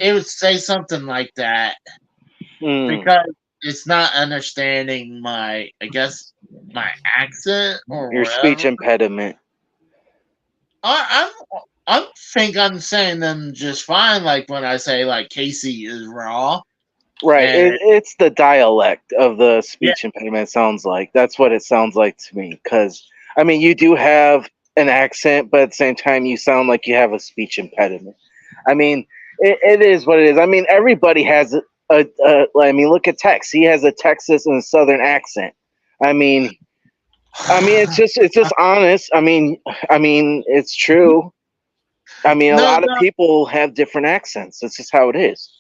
It would say something like that Mm. because it's not understanding my, I guess, my accent or Your speech whatever. impediment. I think I'm saying them just fine. Like when I say like Casey is raw, Right. and It's the dialect of the yeah, speech impediment. It sounds like that's what it sounds like to me. Because I mean, you do have an accent, but at the same time, you sound like you have a speech impediment. I mean, it is what it is. I mean, everybody has I mean, look at Tex. He has a Texas and a Southern accent. I mean, it's just honest. I mean, it's true. I mean, a no, lot of no. people have different accents. It's just how it is.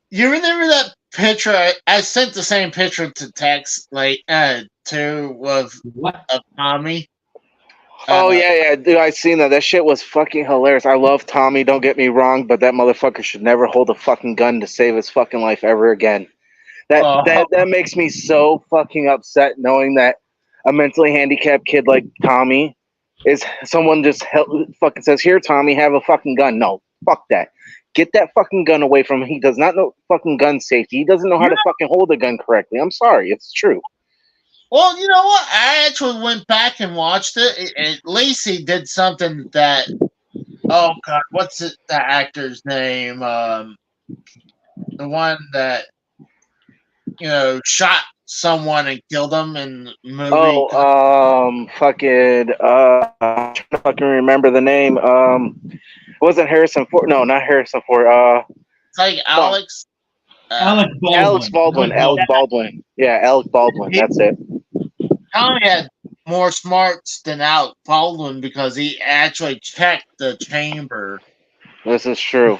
You remember that picture? I sent the same picture to text like to What? of Tommy. Oh Uh, yeah, yeah, dude, I seen that. That shit was fucking hilarious. I love Tommy. Don't get me wrong, but that motherfucker should never hold a fucking gun to save his fucking life ever again. That oh, that that makes me so fucking upset knowing that a mentally handicapped kid like Tommy is someone just fucking says, "Here, Tommy, have a fucking gun." No, fuck that. Get that fucking gun away from him. He does not know fucking gun safety. He doesn't know how you to fucking hold a gun correctly. I'm sorry, it's true. well, you know what? I actually went back and watched it. Lacey did something that. Oh God, what's it? The actor's name? The one that shot someone and killed them in the movie. Fucking, I'm trying to fucking remember the name. It wasn't Harrison Ford. No, not Harrison Ford. It's like Fuck. Alex. Alec Alex Baldwin. Baldwin. Alec Alec Baldwin. Baldwin. Yeah, Alec Baldwin. He, That's it. Tommy had more smarts than Alec Baldwin because he actually checked the chamber. This is true.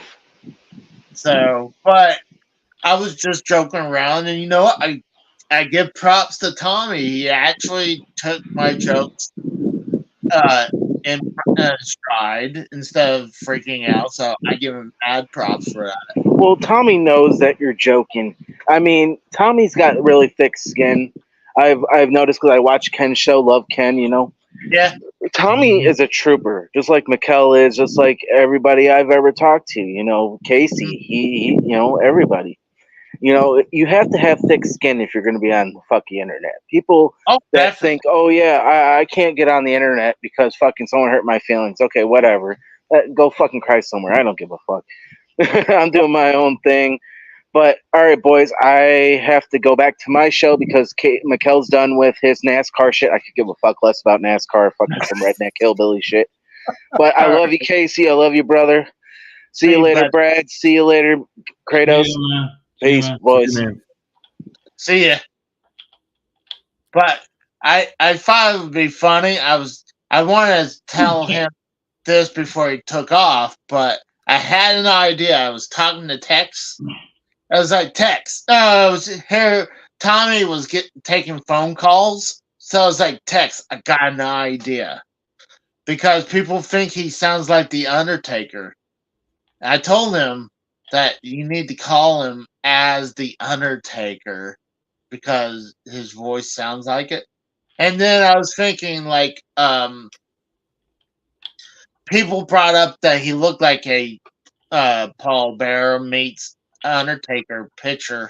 So, but I was just joking around, and you know what? I give props to Tommy. He actually took my jokes uh, in stride instead of freaking out. So I give him mad props for that. Well, Tommy knows that you're joking. I mean, Tommy's got really thick skin. I've noticed because I watch Ken's show, Love Ken. Yeah, Tommy is a trooper, just like Mikkel is, just like everybody I've ever talked to. Casey, everybody. You have to have thick skin if you're going to be on the fucking internet. People oh, that think, definitely. oh yeah, I can't get on the internet because fucking someone hurt my feelings. Okay, whatever. Go fucking cry somewhere. I don't give a fuck. I'm doing my own thing. But all right, boys, I have to go back to my show because Mikkel's done with his NASCAR shit. I could give a fuck less about NASCAR, fucking some redneck hillbilly shit. But I All love right, you, Casey. I love you, brother. See you see you, later, bud. Brad. See you later, See Kratos. you, man. See you, Peace, man. See you, boys. man. See ya. But I thought it would be funny. I wanted to tell him this before he took off, but I had an idea. I was talking to Tex. I was like, Tex, I was here. Tommy was taking phone calls. So I was like, Tex, I got an idea. Because people think he sounds like The Undertaker. I told him that you need to call him as The Undertaker because his voice sounds like it. And then I was thinking, like, people brought up that he looked like a Paul Bearer meets Undertaker picture.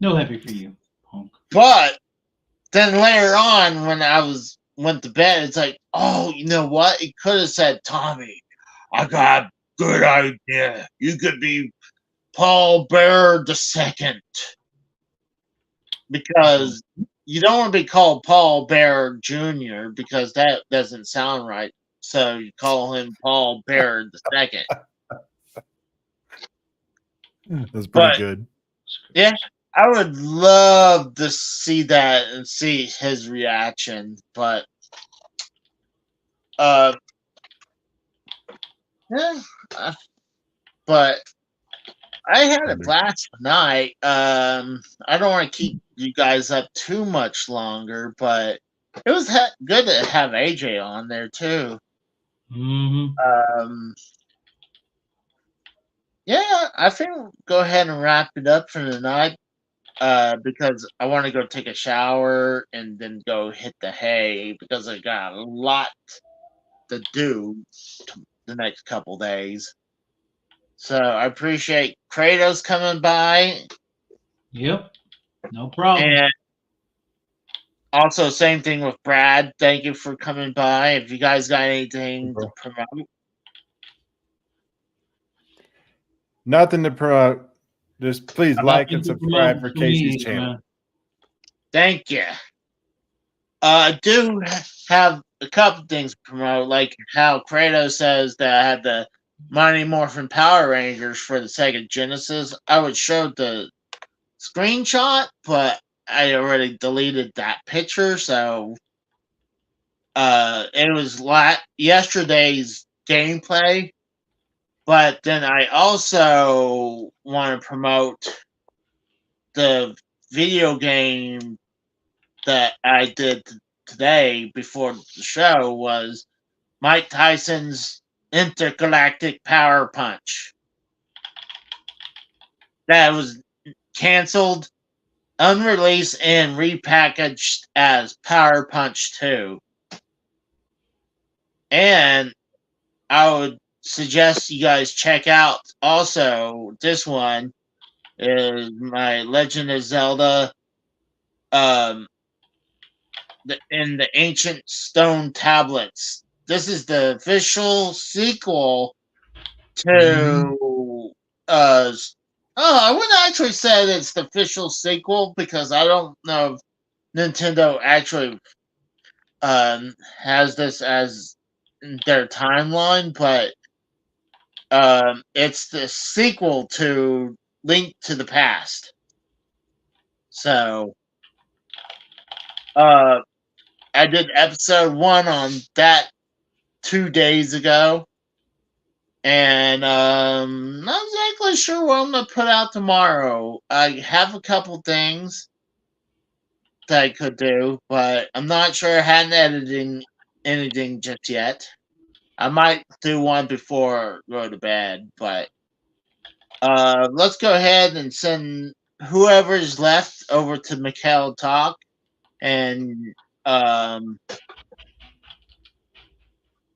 No happy for you, punk. But then later on, when went to bed, it's like, oh, you know what? He could have said, Tommy, I got a good idea. You could be Paul Bearer the second because you don't want to be called Paul Bearer Jr. because that doesn't sound right. So you call him Paul Bearer the second. That's pretty But good. yeah, I would love to see that and see his reaction. But uh, yeah, but I had a blast tonight. I don't want to keep you guys up too much longer, but it was good to have AJ on there too. Mm-hmm. Yeah, I think we'll go ahead and wrap it up for tonight. because I want to go take a shower and then go hit the hay because I got a lot to do the next couple days. So I appreciate Kratos coming by, Yep. No problem. and also same thing with Brad. Thank you for coming by. If you guys got anything to promote, Nothing to promote. Just please like Nothing and to subscribe promote for Casey's me, channel. man. thank you. I do have a couple things to promote, like how Kratos says that I had the Mighty Morphin Power Rangers for the Sega Genesis. I would show the screenshot, but I already deleted that picture, so it was yesterday's gameplay. But then I also want to promote the video game that I did today before the show was Mike Tyson's Intergalactic Power Punch. That was canceled, unreleased, and repackaged as Power Punch 2. And I would suggest you guys check out also this one is my Legend of Zelda in the Ancient Stone Tablets. This is the official sequel to I wouldn't actually say that it's the official sequel because I don't know if Nintendo actually has this as their timeline, but it's the sequel to Link to the Past. So I did episode 1 on that 2 days ago. And not exactly sure what I'm gonna put out tomorrow. I have a couple things that I could do, but I'm not sure I hadn't editing anything just yet. I might do one before I go to bed, but let's go ahead and send whoever's left over to Mikhail Talk, and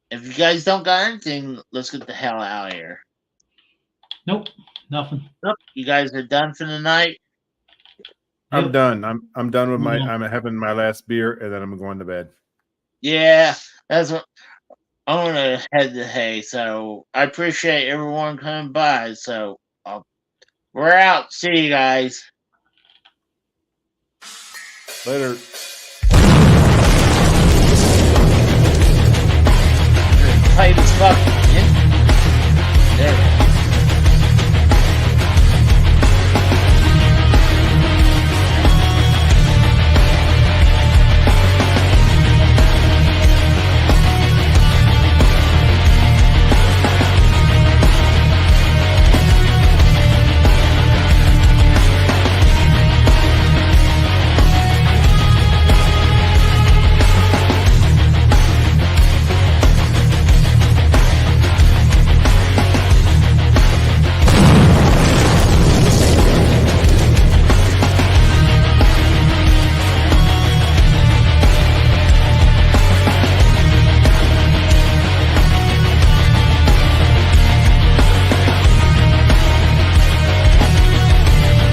if you guys don't got anything, let's get the hell out of here. Nope, nothing. Nope, you guys are done for the night. I'm Yep. done. I'm done with my. Yeah. I'm having my last beer and then I'm going to bed. Yeah, that's what I'm gonna head to hay. So I appreciate everyone coming by. So we're out. See you guys Later. Play this fucking. There.